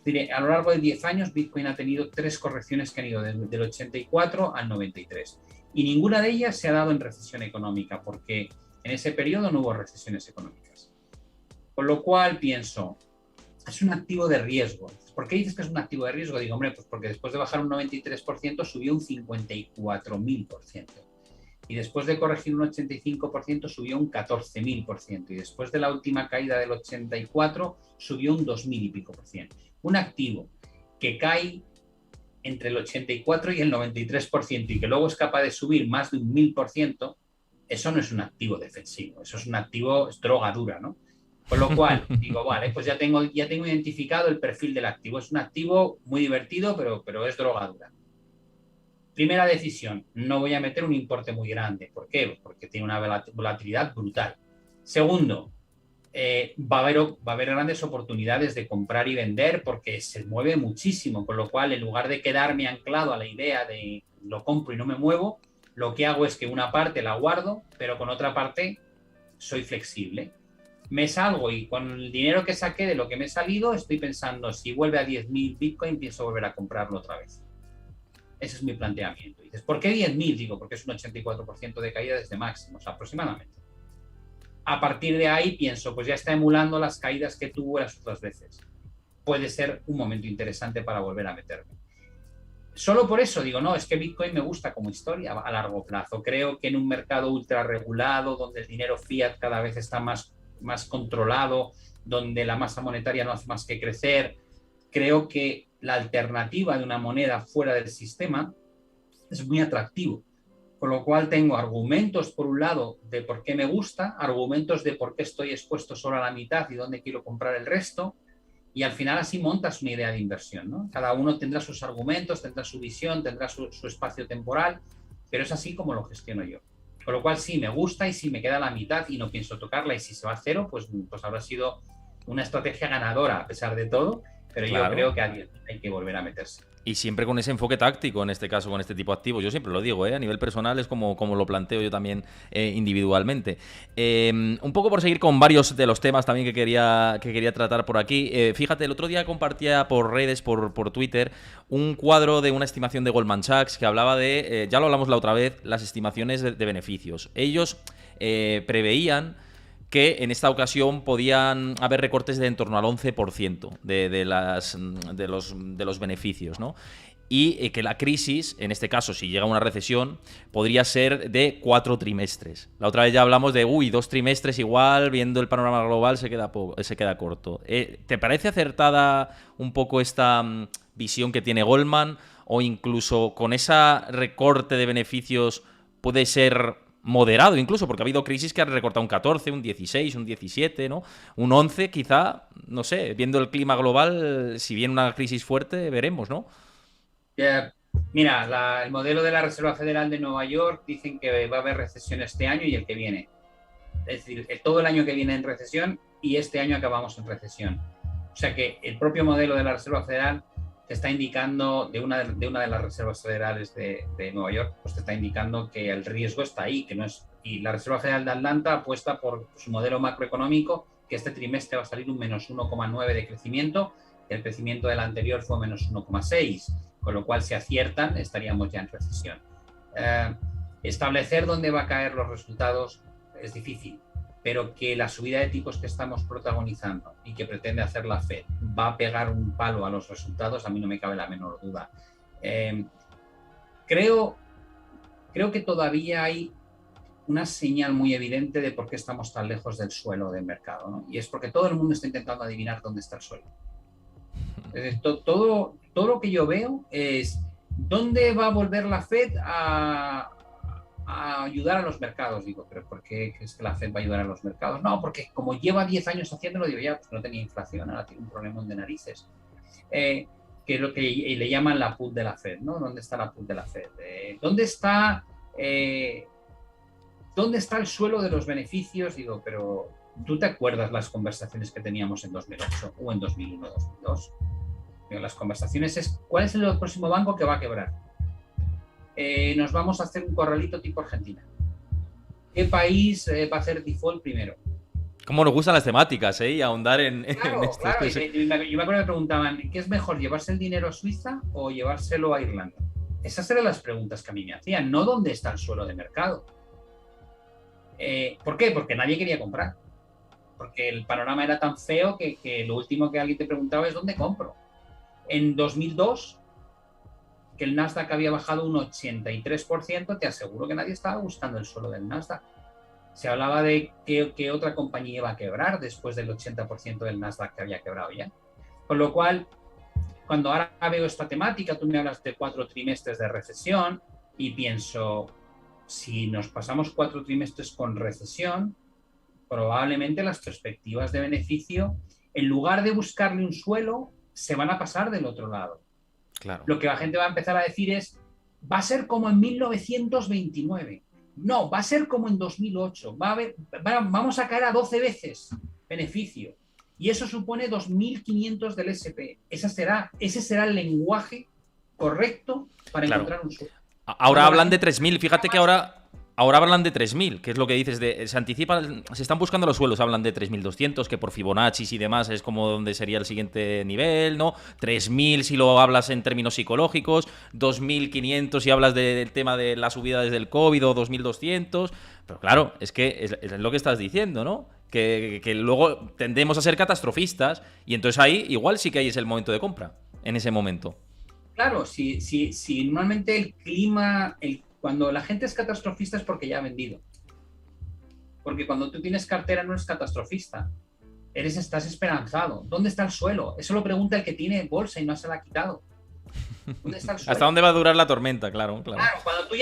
decir, a lo largo de 10 años, Bitcoin ha tenido 3 correcciones que han ido del 84 al 93. Y ninguna de ellas se ha dado en recesión económica, porque en ese periodo no hubo recesiones económicas. Con lo cual pienso, es un activo de riesgo. ¿Por qué dices que es un activo de riesgo? Digo, hombre, pues porque después de bajar un 93% subió un 54.000%. Y después de corregir un 85% subió un 14.000%. Y después de la última caída del 84% subió un 2.000 y pico por ciento. Un activo que cae entre el 84 y el 93% y que luego es capaz de subir más de un 1.000%, eso no es un activo defensivo. Eso es un activo, es droga dura, ¿no? Con lo cual, digo, vale, pues ya tengo identificado el perfil del activo. Es un activo muy divertido, pero es drogadura. Primera decisión, no voy a meter un importe muy grande. ¿Por qué? Porque tiene una volatilidad brutal. Segundo, va a haber grandes oportunidades de comprar y vender porque se mueve muchísimo, con lo cual en lugar de quedarme anclado a la idea de lo compro y no me muevo, lo que hago es que una parte la guardo, pero con otra parte soy flexible. Me salgo y con el dinero que saqué de lo que me he salido estoy pensando, si vuelve a 10.000 Bitcoin pienso volver a comprarlo otra vez. Ese es mi planteamiento. Dices, ¿por qué 10.000? Digo, porque es un 84% de caída desde máximos aproximadamente. A partir de ahí pienso, pues ya está emulando las caídas que tuvo las otras veces. Puede ser un momento interesante para volver a meterme. Solo por eso digo, no, es que Bitcoin me gusta como historia a largo plazo. Creo que en un mercado ultra regulado, donde el dinero fiat cada vez está más controlado, donde la masa monetaria no hace más que crecer, creo que la alternativa de una moneda fuera del sistema es muy atractivo. Con lo cual tengo argumentos, por un lado, de por qué me gusta, argumentos de por qué estoy expuesto solo a la mitad y dónde quiero comprar el resto, y al final así montas una idea de inversión, ¿no? Cada uno tendrá sus argumentos, tendrá su visión, tendrá su espacio temporal, pero es así como lo gestiono yo. Con lo cual sí, me gusta y sí me queda la mitad y no pienso tocarla, y si se va a cero, pues habrá sido una estrategia ganadora a pesar de todo, pero yo creo que hay que volver a meterse. Y siempre con ese enfoque táctico, en este caso, con este tipo de activos. Yo siempre lo digo, a nivel personal es como lo planteo yo también individualmente. Un poco por seguir con varios de los temas también que quería tratar por aquí. Fíjate, el otro día compartía por redes, por Twitter, un cuadro de una estimación de Goldman Sachs que hablaba de, ya lo hablamos la otra vez, las estimaciones de beneficios. Ellos preveían que en esta ocasión podían haber recortes de en torno al 11% de los beneficios, ¿no? Y que la crisis, en este caso, si llega una recesión, podría ser de 4 trimestres. La otra vez ya hablamos de, 2 trimestres igual, viendo el panorama global se queda corto. ¿Te parece acertada un poco esta visión que tiene Goldman? O incluso con ese recorte de beneficios puede ser moderado incluso, porque ha habido crisis que han recortado un 14, un 16, un 17, ¿no? Un 11 quizá, no sé, viendo el clima global, si viene una crisis fuerte, veremos, ¿no? Mira, el modelo de la Reserva Federal de Nueva York dicen que va a haber recesión este año y el que viene. Es decir, todo el año que viene en recesión y este año acabamos en recesión. O sea que el propio modelo de la Reserva Federal te está indicando, de una de las reservas federales de Nueva York, pues te está indicando que el riesgo está ahí, que no es. Y la Reserva Federal de Atlanta apuesta por su modelo macroeconómico, que este trimestre va a salir un menos 1,9 de crecimiento, el crecimiento del anterior fue menos 1,6, con lo cual si aciertan estaríamos ya en recesión. Establecer dónde va a caer los resultados es difícil, pero que la subida de tipos que estamos protagonizando y que pretende hacer la Fed va a pegar un palo a los resultados, a mí no me cabe la menor duda. Creo que todavía hay una señal muy evidente de por qué estamos tan lejos del suelo del mercado, ¿no? Y es porque todo el mundo está intentando adivinar dónde está el suelo. Todo lo que yo veo es dónde va a volver la Fed a ayudar a los mercados. Digo, ¿pero por qué es que la Fed va a ayudar a los mercados? No, porque como lleva 10 años haciéndolo, digo, ya pues no tenía inflación, ahora tiene un problemón de narices. Que es lo que le llaman la put de la Fed, ¿no? ¿Dónde está la put de la Fed? ¿Dónde está el suelo de los beneficios? Digo, pero ¿tú te acuerdas las conversaciones que teníamos en 2008 o en 2001, 2002? Digo, las conversaciones es, ¿cuál es el próximo banco que va a quebrar? Nos vamos a hacer un corralito tipo Argentina. ¿Qué país va a hacer default primero? Cómo nos gustan las temáticas, y ahondar en Claro. Yo me acuerdo que me preguntaban, ¿qué es mejor, llevarse el dinero a Suiza o llevárselo a Irlanda? Esas eran las preguntas que a mí me hacían, no dónde está el suelo de mercado. ¿Por qué? Porque nadie quería comprar. Porque el panorama era tan feo que lo último que alguien te preguntaba es ¿dónde compro? En 2002, que el Nasdaq había bajado un 83%, te aseguro que nadie estaba buscando el suelo del Nasdaq. Se hablaba de que otra compañía iba a quebrar después del 80% del Nasdaq que había quebrado ya. Con lo cual, cuando ahora veo esta temática, tú me hablas de 4 trimestres de recesión y pienso, si nos pasamos 4 trimestres con recesión, probablemente las perspectivas de beneficio, en lugar de buscarle un suelo, se van a pasar del otro lado. Claro. Lo que la gente va a empezar a decir es, va a ser como en 1929. No, va a ser como en 2008. Vamos a caer a 12 veces. beneficio. Y eso supone 2.500 del SP. Ese será el lenguaje correcto para encontrar un suelo. Ahora hablan de 3.000. Fíjate que ahora hablan de 3.000, que es lo que dices. Se están buscando los suelos, hablan de 3.200, que por Fibonacci y demás es como donde sería el siguiente nivel, ¿no? 3.000 si lo hablas en términos psicológicos, 2.500 si hablas del tema de la subida desde el COVID, o 2.200. Pero claro, es que es lo que estás diciendo, ¿no? Que luego tendemos a ser catastrofistas y entonces ahí igual sí que ahí es el momento de compra, en ese momento. Claro, si normalmente el clima, cuando la gente es catastrofista es porque ya ha vendido. Porque cuando tú tienes cartera no eres catastrofista, estás esperanzado. ¿Dónde está el suelo? Eso lo pregunta el que tiene bolsa y no se la ha quitado. ¿Dónde está el suelo? ¿Hasta dónde va a durar la tormenta? Claro. Cuando tú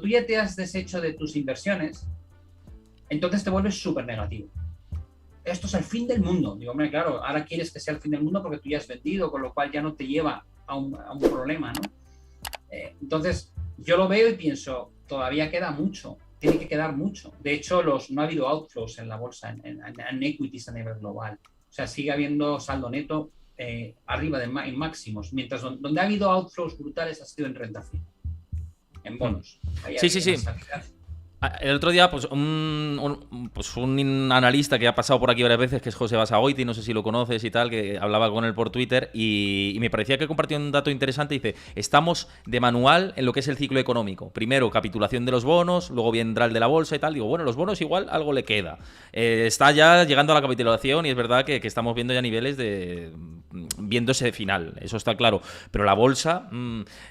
ya te has deshecho de tus inversiones, entonces te vuelves súper negativo. Esto es el fin del mundo. Digo, hombre, claro, ahora quieres que sea el fin del mundo porque tú ya has vendido, con lo cual ya no te lleva a un problema, ¿no? Entonces, yo lo veo y pienso, todavía queda mucho, tiene que quedar mucho. De hecho, no ha habido outflows en la bolsa, en equities a nivel global. O sea, sigue habiendo saldo neto arriba en máximos, mientras donde ha habido outflows brutales ha sido en renta fija, en bonos. Sí. El otro día, pues un analista que ha pasado por aquí varias veces, que es José Basagoiti, no sé si lo conoces y tal, que hablaba con él por Twitter y me parecía que compartió un dato interesante. Dice, estamos de manual en lo que es el ciclo económico. Primero, capitulación de los bonos, luego vendrá el de la bolsa y tal. Digo, bueno, los bonos igual algo le queda. Está ya llegando a la capitulación y es verdad que estamos viendo ya niveles viendo ese final, eso está claro. Pero la bolsa,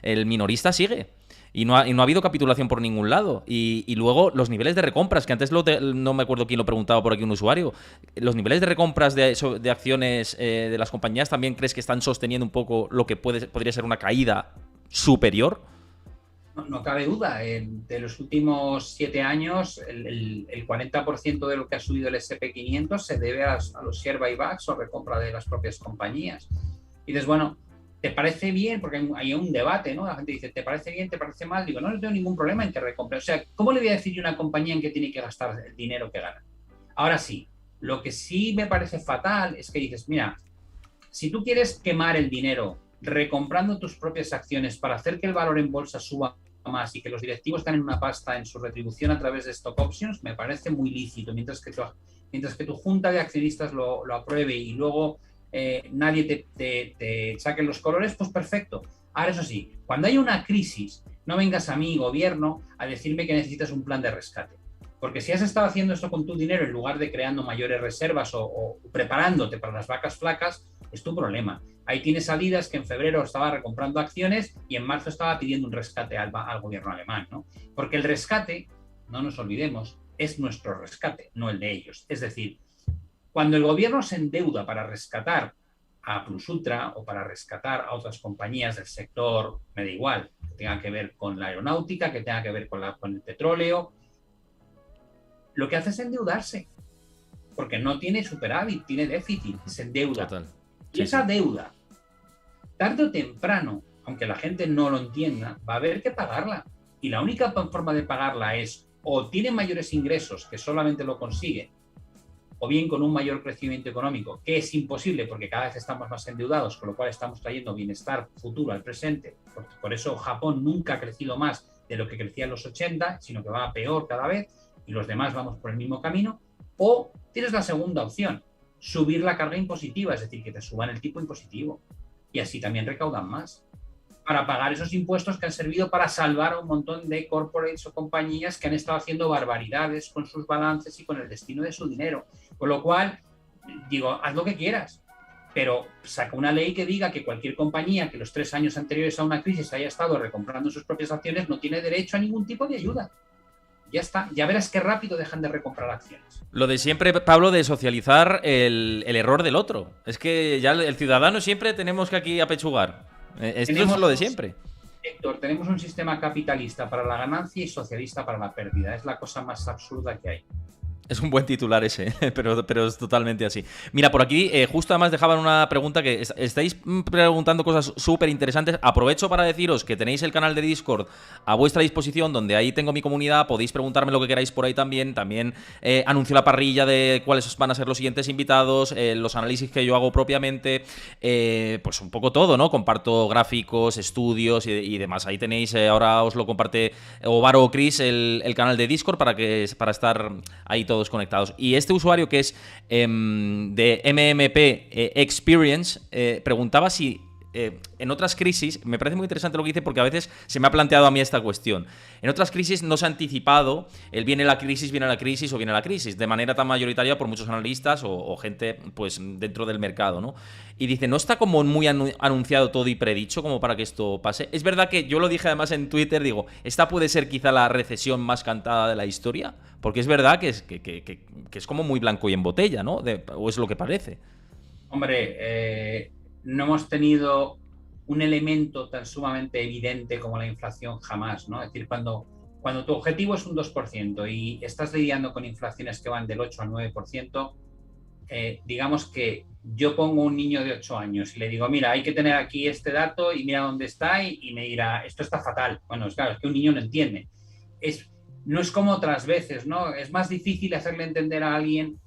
el minorista sigue. Y no ha habido capitulación por ningún lado. Y luego los niveles de recompras, que antes no me acuerdo quién lo preguntaba por aquí, un usuario. ¿Los niveles de recompras de acciones de las compañías también crees que están sosteniendo un poco lo que podría ser una caída superior? No cabe duda. De los últimos 7 años, el 40% de lo que ha subido el SP500 se debe a los share buybacks o recompra de las propias compañías. Y dices, bueno, ¿te parece bien? Porque hay un debate, ¿no? La gente dice, ¿te parece bien? ¿Te parece mal? Digo, no tengo ningún problema en que recompre. O sea, ¿cómo le voy a decir yo a una compañía en que tiene que gastar el dinero que gana? Ahora sí, lo que sí me parece fatal es que dices, mira, si tú quieres quemar el dinero recomprando tus propias acciones para hacer que el valor en bolsa suba más y que los directivos ganen una pasta en su retribución a través de stock options, me parece muy lícito. Mientras que tu junta de accionistas lo apruebe y luego nadie te saque los colores, pues perfecto. Ahora, eso sí, cuando hay una crisis, no vengas a mí, gobierno, a decirme que necesitas un plan de rescate. Porque si has estado haciendo esto con tu dinero en lugar de creando mayores reservas o preparándote para las vacas flacas, es tu problema. Ahí tienes Adidas, que en febrero estaba recomprando acciones y en marzo estaba pidiendo un rescate al gobierno alemán, ¿no? Porque el rescate, no nos olvidemos, es nuestro rescate, no el de ellos. Es decir, cuando el gobierno se endeuda para rescatar a Plus Ultra o para rescatar a otras compañías del sector, me da igual, que tenga que ver con la aeronáutica, que tenga que ver con el petróleo, lo que hace es endeudarse, porque no tiene superávit, tiene déficit, se endeuda. Total. Y esa deuda, tarde o temprano, aunque la gente no lo entienda, va a haber que pagarla. Y la única forma de pagarla es o tiene mayores ingresos, que solamente lo consigue, o bien con un mayor crecimiento económico, que es imposible porque cada vez estamos más endeudados, con lo cual estamos trayendo bienestar futuro al presente. Por eso Japón nunca ha crecido más de lo que crecía en los 80, sino que va a peor cada vez, y los demás vamos por el mismo camino. O tienes la segunda opción, subir la carga impositiva, es decir, que te suban el tipo impositivo, y así también recaudan más, para pagar esos impuestos que han servido para salvar a un montón de corporates o compañías que han estado haciendo barbaridades con sus balances y con el destino de su dinero. Con lo cual, digo, haz lo que quieras, pero saca una ley que diga que cualquier compañía que los 3 años anteriores a una crisis haya estado recomprando sus propias acciones no tiene derecho a ningún tipo de ayuda. Ya está, ya verás qué rápido dejan de recomprar acciones. Lo de siempre, Pablo, de socializar el error del otro. Es que ya el ciudadano siempre tenemos que aquí apechugar. Esto es lo de siempre. Héctor, tenemos un sistema capitalista para la ganancia y socialista para la pérdida. Es la cosa más absurda que hay. Es un buen titular ese, pero es totalmente así. Mira, por aquí justo además dejaban una pregunta que estáis preguntando cosas súper interesantes. Aprovecho para deciros que tenéis el canal de Discord a vuestra disposición, donde ahí tengo mi comunidad, podéis preguntarme lo que queráis por ahí también. También anuncio la parrilla de cuáles van a ser los siguientes invitados, los análisis que yo hago propiamente, pues un poco todo, ¿no? Comparto gráficos, estudios y demás. Ahí tenéis, ahora os lo comparte Ovaro o Chris, el canal de Discord para estar ahí todos conectados. Y este usuario que es de MMP Experience preguntaba si en otras crisis, me parece muy interesante lo que dice porque a veces se me ha planteado a mí esta cuestión. En otras crisis no se ha anticipado el viene la crisis o viene la crisis, de manera tan mayoritaria por muchos analistas o gente pues dentro del mercado, ¿no? Y dice, ¿no está como muy anunciado todo y predicho como para que esto pase? Es verdad que yo lo dije además en Twitter, digo, esta puede ser quizá la recesión más cantada de la historia, porque es verdad que es como muy blanco y en botella, ¿no? O es lo que parece. Hombre, no hemos tenido un elemento tan sumamente evidente como la inflación jamás, ¿no? Es decir, cuando tu objetivo es un 2% y estás lidiando con inflaciones que van del 8 al 9%, digamos que yo pongo un niño de 8 años y le digo, mira, hay que tener aquí este dato y mira dónde está y me dirá, esto está fatal. Bueno, es claro, es que un niño no entiende. No es como otras veces, ¿no? Es más difícil hacerle entender a alguien,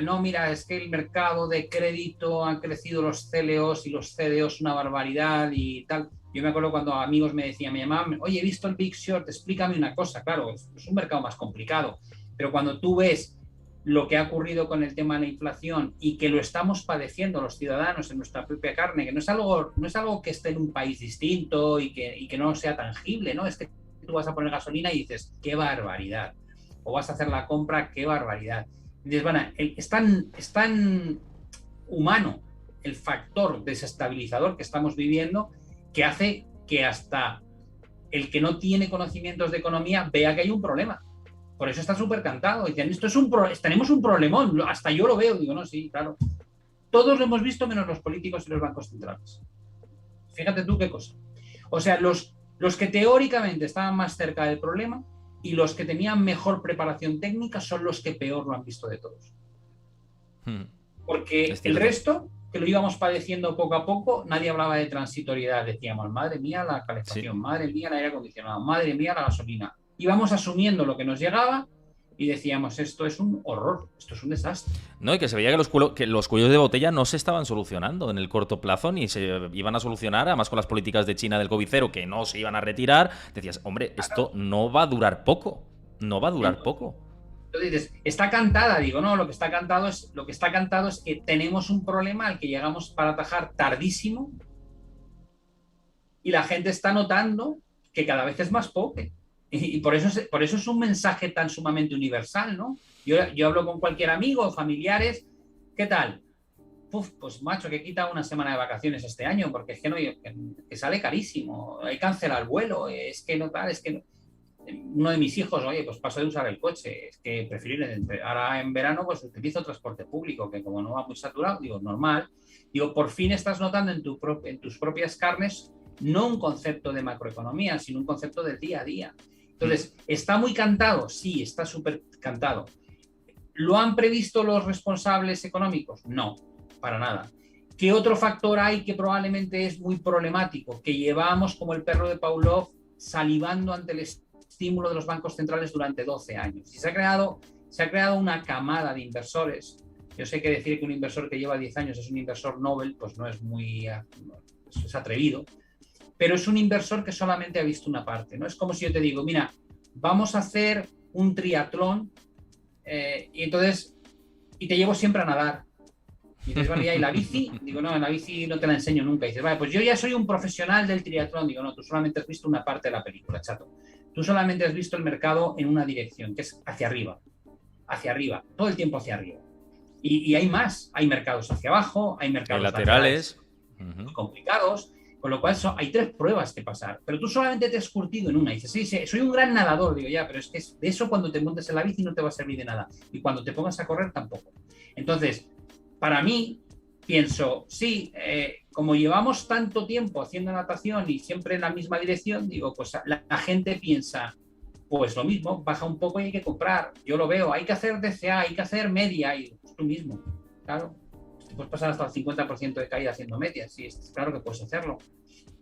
no, mira, es que el mercado de crédito han crecido los CLOs y los CDOs una barbaridad y tal. Yo me acuerdo cuando amigos me decían, me llamaban, oye, he visto el Big Short, explícame una cosa. Claro, es un mercado más complicado, pero cuando tú ves lo que ha ocurrido con el tema de la inflación y que lo estamos padeciendo los ciudadanos en nuestra propia carne, que no es algo que esté en un país distinto y que no sea tangible, ¿no? Es que tú vas a poner gasolina y dices, qué barbaridad. O vas a hacer la compra, qué barbaridad. Y dices, bueno, es tan humano el factor desestabilizador que estamos viviendo que hace que hasta el que no tiene conocimientos de economía vea que hay un problema. Por eso está súper cantado. Dicen, tenemos un problemón. Hasta yo lo veo. Digo, no, sí, claro. Todos lo hemos visto menos los políticos y los bancos centrales. Fíjate tú qué cosa. O sea, los que teóricamente estaban más cerca del problema y los que tenían mejor preparación técnica son los que peor lo han visto de todos. Porque el resto, que lo íbamos padeciendo poco a poco, nadie hablaba de transitoriedad. Decíamos, madre mía, la calefacción, sí. Madre mía, el aire acondicionado, madre mía, la gasolina. Íbamos asumiendo lo que nos llegaba y decíamos, esto es un horror, esto es un desastre. No, y que se veía que los cuellos de botella no se estaban solucionando en el corto plazo ni se iban a solucionar, además con las políticas de China del COVID-0 que no se iban a retirar. Decías, hombre, esto no va a durar poco, no va a durar poco. Entonces dices, está cantada, digo, no, lo que está cantado es que tenemos un problema al que llegamos para atajar tardísimo y la gente está notando que cada vez es más pobre. Y por eso es un mensaje tan sumamente universal, ¿no? Yo hablo con cualquier amigo, familiares, ¿qué tal? Pues macho, que he quitado una semana de vacaciones este año porque es que sale carísimo, hay que cancelar el vuelo, es que no tal, es que no. Uno de mis hijos, oye, pues paso de usar el coche, es que prefiero ahora en verano pues utilizo transporte público, que como no va muy saturado, digo, normal. Digo, por fin estás notando en tus propias carnes no un concepto de macroeconomía, sino un concepto del día a día. Entonces, ¿está muy cantado? Sí, está súper cantado. ¿Lo han previsto los responsables económicos? No, para nada. ¿Qué otro factor hay que probablemente es muy problemático? Que llevamos como el perro de Pavlov salivando ante el estímulo de los bancos centrales durante 12 años. Y se ha creado una camada de inversores. Yo sé que decir que un inversor que lleva 10 años es un inversor Nobel, pues no es muy es atrevido. Pero es un inversor que solamente ha visto una parte, ¿no? Es como si yo te digo, mira, vamos a hacer un triatlón y te llevo siempre a nadar. Y dices, vale, ¿y la bici? Digo, no, en la bici no te la enseño nunca. Y dices, vale, pues yo ya soy un profesional del triatlón. Digo, no, tú solamente has visto una parte de la película, chato. Tú solamente has visto el mercado en una dirección, que es hacia arriba, todo el tiempo hacia arriba. Y hay más, hay mercados hacia abajo, hay mercados laterales complicados. Con lo cual hay 3 pruebas que pasar, pero tú solamente te has curtido en una. Y dices, sí, soy un gran nadador. Digo, ya, pero es que de eso cuando te montes en la bici no te va a servir de nada. Y cuando te pongas a correr tampoco. Entonces, para mí, pienso, sí, como llevamos tanto tiempo haciendo natación y siempre en la misma dirección, digo, pues la gente piensa, pues lo mismo, baja un poco y hay que comprar. Yo lo veo, hay que hacer DCA, hay que hacer media, y pues tú mismo, claro. Te puedes pasar hasta el 50% de caída haciendo medias, sí, claro que puedes hacerlo.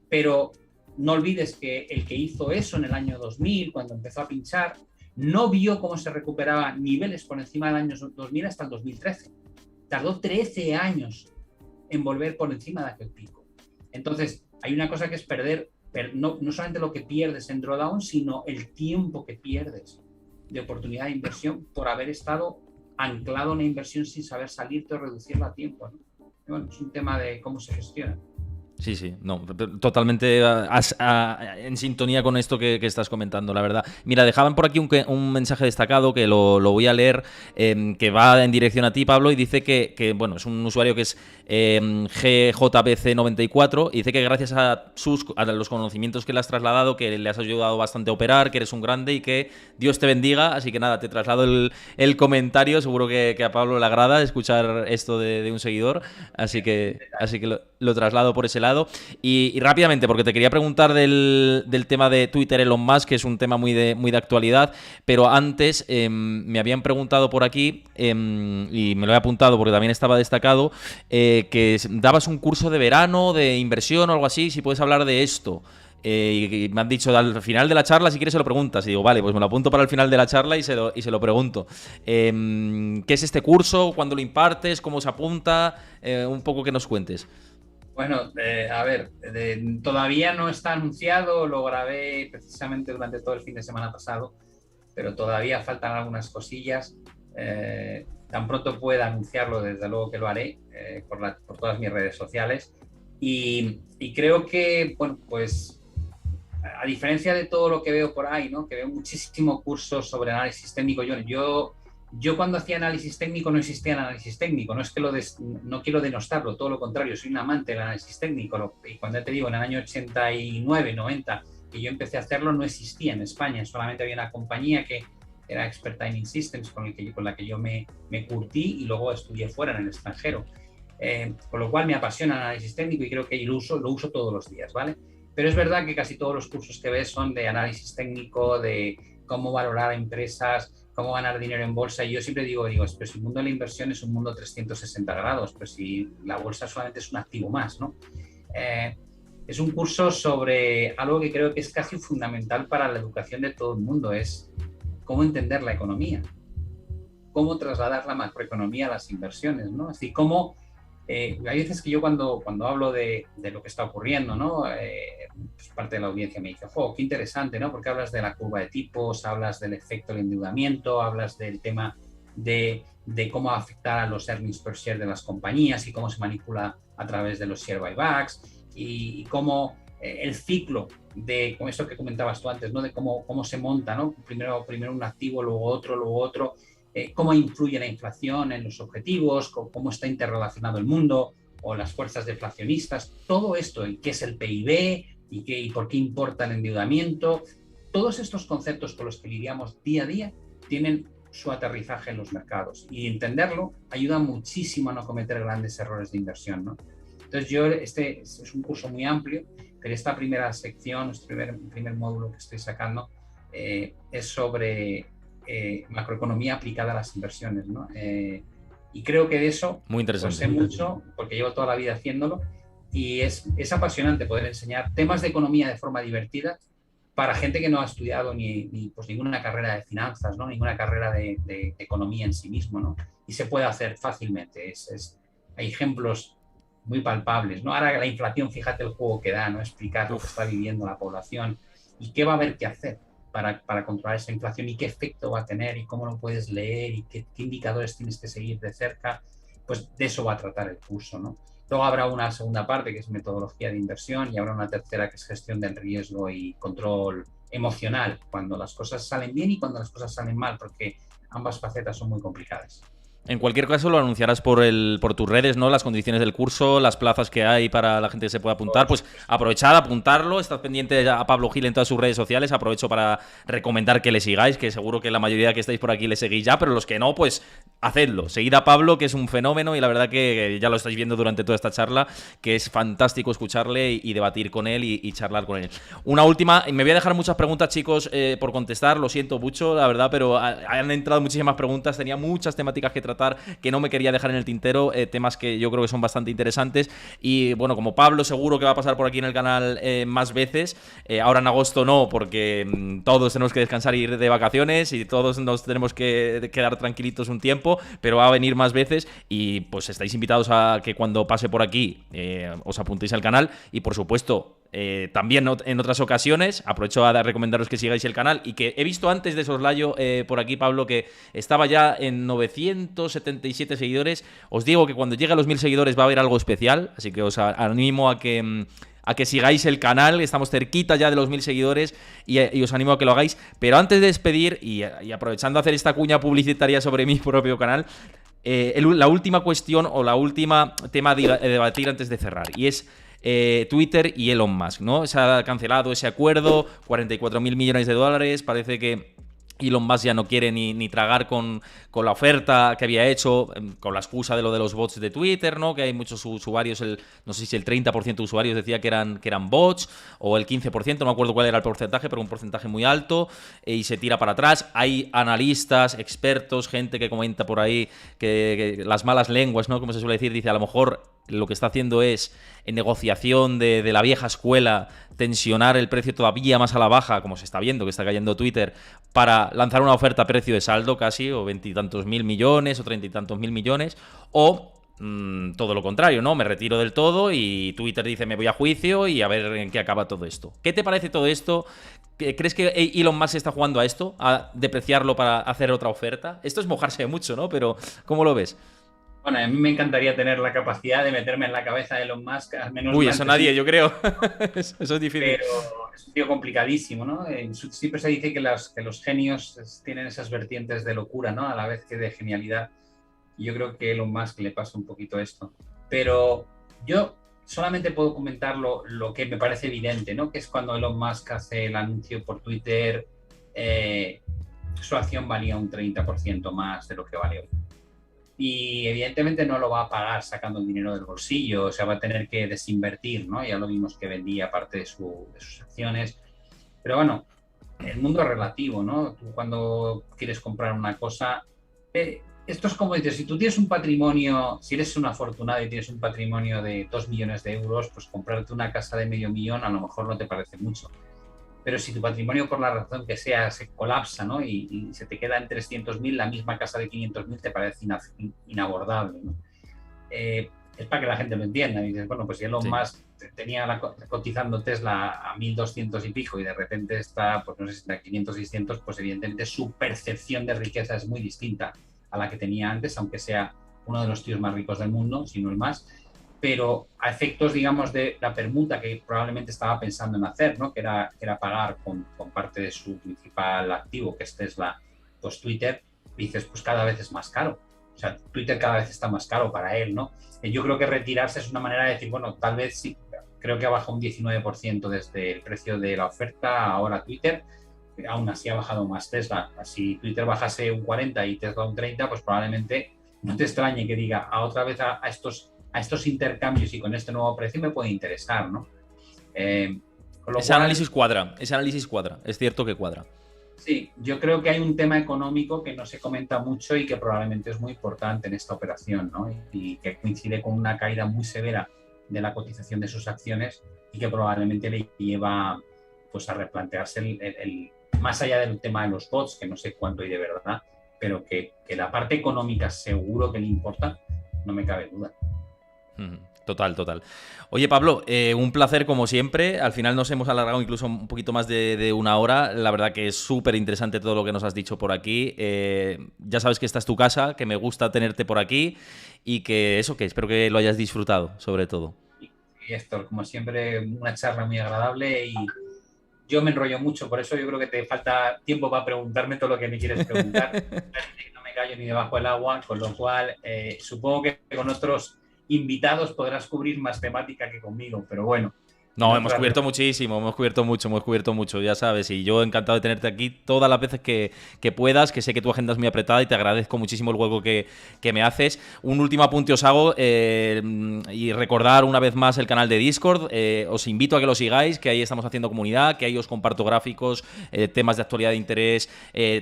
Pero no olvides que el que hizo eso en el año 2000, cuando empezó a pinchar, no vio cómo se recuperaba niveles por encima del año 2000 hasta el 2013. Tardó 13 años en volver por encima de aquel pico. Entonces, hay una cosa que es perder, no solamente lo que pierdes en drawdown, sino el tiempo que pierdes de oportunidad de inversión por haber estado anclado en una inversión sin saber salirte o reducirla a tiempo, ¿no? Bueno, es un tema de cómo se gestiona. Sí, sí, no, totalmente en sintonía con esto que estás comentando, la verdad. Mira, dejaban por aquí un mensaje destacado que lo voy a leer, que va en dirección a ti, Pablo, y dice que bueno, es un usuario que es GJBC94, y dice que gracias a los conocimientos que le has trasladado, que le has ayudado bastante a operar, que eres un grande y que Dios te bendiga. Así que nada, te traslado el comentario, seguro que a Pablo le agrada escuchar esto de un seguidor, así que lo traslado por ese lado. Y rápidamente, porque te quería preguntar del tema de Twitter Elon Musk, que es un tema muy de actualidad, pero antes me habían preguntado por aquí, y me lo he apuntado porque también estaba destacado, que dabas un curso de verano de inversión o algo así, si puedes hablar de esto. Y me han dicho al final de la charla, si quieres se lo preguntas. Y digo, vale, pues me lo apunto para el final de la charla y se lo pregunto. ¿Qué es este curso? ¿Cuándo lo impartes? ¿Cómo se apunta? Un poco que nos cuentes. Bueno, a ver, todavía no está anunciado, lo grabé precisamente durante todo el fin de semana pasado, pero todavía faltan algunas cosillas. Tan pronto pueda anunciarlo, desde luego que lo haré por todas mis redes sociales. Y creo que, bueno, pues a diferencia de todo lo que veo por ahí, ¿no? Que veo muchísimo cursos sobre análisis técnico. Yo cuando hacía análisis técnico no existía el análisis técnico, no es que no quiero denostarlo, todo lo contrario, soy un amante del análisis técnico. Y cuando te digo, en el año 89, 90, que yo empecé a hacerlo, no existía en España, solamente había una compañía que era Expert Timing Systems con la que yo me curtí y luego estudié fuera en el extranjero. Con lo cual me apasiona el análisis técnico y creo que lo uso todos los días, ¿vale? Pero es verdad que casi todos los cursos que ves son de análisis técnico, de cómo valorar a empresas, cómo ganar dinero en bolsa. Y yo siempre digo, pero si el mundo de la inversión es un mundo 360 grados, pero si la bolsa solamente es un activo más, ¿no? Es un curso sobre algo que creo que es casi fundamental para la educación de todo el mundo, es cómo entender la economía, cómo trasladar la macroeconomía a las inversiones, ¿no? Es decir, cómo hay veces que yo cuando hablo de lo que está ocurriendo, ¿no? Pues parte de la audiencia me dice, qué interesante, ¿no? Porque hablas de la curva de tipos, hablas del efecto del endeudamiento, hablas del tema de cómo afectar a los earnings per share de las compañías y cómo se manipula a través de los share buybacks y cómo el ciclo de, con esto que comentabas tú antes, ¿no? De cómo se monta, ¿no? Primero un activo, luego otro, cómo influye la inflación en los objetivos, cómo está interrelacionado el mundo o las fuerzas deflacionistas, todo esto, y qué es el PIB y por qué importa el endeudamiento, todos estos conceptos con los que lidiamos día a día tienen su aterrizaje en los mercados y entenderlo ayuda muchísimo a no cometer grandes errores de inversión, ¿no? Entonces este es un curso muy amplio, pero esta primera sección, este primer módulo que estoy sacando es sobre macroeconomía aplicada a las inversiones, ¿no? Y creo que de eso muy interesante. Pues sé mucho porque llevo toda la vida haciéndolo y es apasionante poder enseñar temas de economía de forma divertida para gente que no ha estudiado pues ninguna carrera de finanzas, ¿no? Ninguna carrera de economía en sí mismo, ¿no? Y se puede hacer fácilmente. Hay ejemplos muy palpables, ¿no? Ahora la inflación, fíjate el juego que da, ¿no? Explicar lo que está viviendo la población y qué va a haber que hacer para controlar esa inflación y qué efecto va a tener y cómo lo puedes leer y qué indicadores tienes que seguir de cerca, pues de eso va a tratar el curso, ¿no? Luego habrá una segunda parte que es metodología de inversión y habrá una tercera que es gestión del riesgo y control emocional, cuando las cosas salen bien y cuando las cosas salen mal, porque ambas facetas son muy complicadas. En cualquier caso, lo anunciarás por tus redes, ¿no? Las condiciones del curso, las plazas que hay para la gente que se pueda apuntar. Pues aprovechad, apuntarlo, estad pendiente a Pablo Gil en todas sus redes sociales. Aprovecho para recomendar que le sigáis, que seguro que la mayoría que estáis por aquí le seguís ya, pero los que no, pues hacedlo. Seguid a Pablo, que es un fenómeno y la verdad que ya lo estáis viendo durante toda esta charla, que es fantástico escucharle y debatir con él y charlar con él. Una última, y me voy a dejar muchas preguntas, chicos, por contestar, lo siento mucho, la verdad, pero han entrado muchísimas preguntas, tenía muchas temáticas que tratar que no me quería dejar en el tintero, temas que yo creo que son bastante interesantes y bueno, como Pablo seguro que va a pasar por aquí en el canal más veces, ahora en agosto no, porque todos tenemos que descansar e ir de vacaciones y todos nos tenemos que quedar tranquilitos un tiempo, pero va a venir más veces y pues estáis invitados a que cuando pase por aquí os apuntéis al canal y por supuesto también en otras ocasiones, aprovecho a recomendaros que sigáis el canal y que he visto antes de soslayo por aquí, Pablo, que estaba ya en 977 seguidores. Os digo que cuando llegue a los 1000 seguidores va a haber algo especial, así que os animo a que sigáis el canal, estamos cerquita ya de los 1000 seguidores y os animo a que lo hagáis. Pero antes de despedir y aprovechando a hacer esta cuña publicitaria sobre mi propio canal, la última cuestión o la última tema de debatir antes de cerrar, y es Twitter y Elon Musk, ¿no? Se ha cancelado ese acuerdo, 44.000 millones de dólares, parece que Elon Musk ya no quiere ni tragar con la oferta que había hecho, con la excusa de lo de los bots de Twitter, ¿no? Que hay muchos usuarios, no sé si el 30% de usuarios decía que eran bots, o el 15%, no me acuerdo cuál era el porcentaje, pero un porcentaje muy alto, y se tira para atrás. Hay analistas, expertos, gente que comenta por ahí que las malas lenguas, ¿no? Como se suele decir, dice a lo mejor lo que está haciendo es, en negociación de la vieja escuela, tensionar el precio todavía más a la baja, como se está viendo que está cayendo Twitter, para lanzar una oferta a precio de saldo casi, o 20 y tantos mil millones, o 30 y tantos mil millones, o todo lo contrario, ¿no? Me retiro del todo y Twitter dice me voy a juicio y a ver en qué acaba todo esto. ¿Qué te parece todo esto? ¿Crees que Elon Musk está jugando a esto? ¿A depreciarlo para hacer otra oferta? Esto es mojarse mucho, ¿no? Pero, ¿cómo lo ves? Bueno, a mí me encantaría tener la capacidad de meterme en la cabeza de Elon Musk, al menos. Uy, eso nadie, yo creo. Eso es difícil. Pero es un tío complicadísimo, ¿no? Siempre se dice que los genios tienen esas vertientes de locura, ¿no? A la vez que de genialidad. Y yo creo que a Elon Musk le pasa un poquito esto. Pero yo solamente puedo comentar lo que me parece evidente, ¿no? Que es cuando Elon Musk hace el anuncio por Twitter, su acción valía un 30% más de lo que vale hoy. Y evidentemente no lo va a pagar sacando el dinero del bolsillo, o sea, va a tener que desinvertir, ¿no? Ya lo vimos que vendía parte de sus acciones. Pero bueno, el mundo es relativo, ¿no? Tú cuando quieres comprar una cosa, esto es como dices, si tú tienes un patrimonio, si eres un afortunado y tienes un patrimonio de 2 millones de euros, pues comprarte una casa de medio millón a lo mejor no te parece mucho. Pero si tu patrimonio, por la razón que sea, se colapsa, ¿no? y se te queda en 300.000, la misma casa de 500.000 te parece inabordable, ¿no? Es para que la gente lo entienda. Y dices, bueno, pues si Elon Musk tenía cotizando Tesla a 1.200 y pico y de repente está, pues no sé si está a 500, 600, pues evidentemente su percepción de riqueza es muy distinta a la que tenía antes, aunque sea uno de los tíos más ricos del mundo, si no el más. Pero a efectos, digamos, de la permuta que probablemente estaba pensando en hacer, ¿no? que era pagar con parte de su principal activo, que es Tesla, pues Twitter, dices, pues cada vez es más caro. O sea, Twitter cada vez está más caro para él, ¿no? Yo creo que retirarse es una manera de decir, bueno, tal vez sí, creo que ha bajado un 19% desde el precio de la oferta, ahora Twitter, aún así ha bajado más Tesla. Si Twitter bajase un 40 y Tesla un 30, pues probablemente no te extrañe que diga otra vez a estos intercambios y con este nuevo precio me puede interesar, ¿no? Ese análisis cuadra, es cierto que cuadra. Sí, yo creo que hay un tema económico que no se comenta mucho y que probablemente es muy importante en esta operación, ¿no? Y que coincide con una caída muy severa de la cotización de sus acciones y que probablemente le lleva pues, a replantearse más allá del tema de los bots, que no sé cuánto hay de verdad, pero que la parte económica seguro que le importa, no me cabe duda. Total. Oye, Pablo, un placer como siempre. Al final nos hemos alargado incluso un poquito más de una hora. La verdad que es súper interesante todo lo que nos has dicho por aquí. Ya sabes que esta es tu casa, que me gusta tenerte por aquí y que espero que lo hayas disfrutado, sobre todo. Y Héctor, como siempre, una charla muy agradable y yo me enrollo mucho, por eso yo creo que te falta tiempo para preguntarme todo lo que me quieres preguntar. No me gallo ni debajo del agua, con lo cual supongo que con otros invitados podrás cubrir más temática que conmigo, pero bueno. No, hemos cubierto muchísimo, hemos cubierto mucho, ya sabes. Y yo encantado de tenerte aquí todas las veces que puedas, que sé que tu agenda es muy apretada y te agradezco muchísimo el hueco que me haces. Un último apunte os hago y recordar una vez más el canal de Discord. Os invito a que lo sigáis, que ahí estamos haciendo comunidad, que ahí os comparto gráficos, temas de actualidad de interés.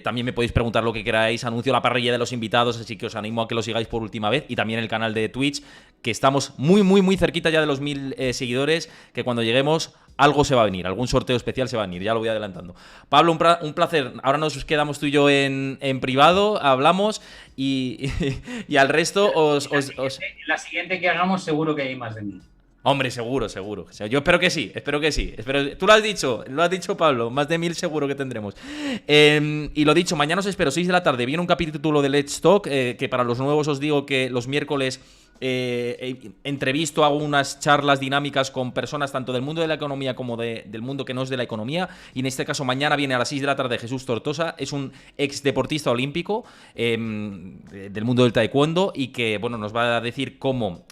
También me podéis preguntar lo que queráis. Anuncio la parrilla de los invitados, así que os animo a que lo sigáis por última vez. Y también el canal de Twitch, que estamos muy cerquita ya de los 1000 seguidores, que cuando lleguemos algo se va a venir, algún sorteo especial se va a venir, ya lo voy adelantando. Pablo, un placer. Ahora nos quedamos tú y yo en privado, hablamos y al resto La siguiente que hagamos seguro que hay más de 1000. Hombre, seguro. Yo espero que sí. Tú lo has dicho, Pablo, más de 1000 seguro que tendremos. Y lo dicho, mañana os espero, 6 de la tarde, viene un capítulo de Let's Talk, que para los nuevos os digo que los miércoles entrevisto, hago unas charlas dinámicas con personas tanto del mundo de la economía como del mundo que no es de la economía, y en este caso mañana viene a las 6 de la tarde Jesús Tortosa, es un ex deportista olímpico del mundo del taekwondo y que bueno, nos va a decir cómo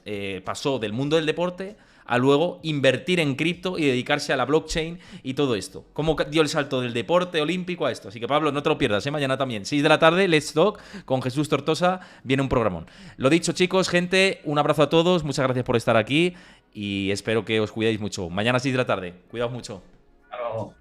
pasó del mundo del deporte a luego invertir en cripto y dedicarse a la blockchain y todo esto. Cómo dio el salto del deporte olímpico a esto. Así que Pablo, no te lo pierdas, mañana también, 6 de la tarde, Let's Talk con Jesús Tortosa, viene un programón. Lo dicho, chicos, gente, un abrazo a todos, muchas gracias por estar aquí y espero que os cuidéis mucho. Mañana 6 de la tarde, cuidaos mucho. Hasta luego.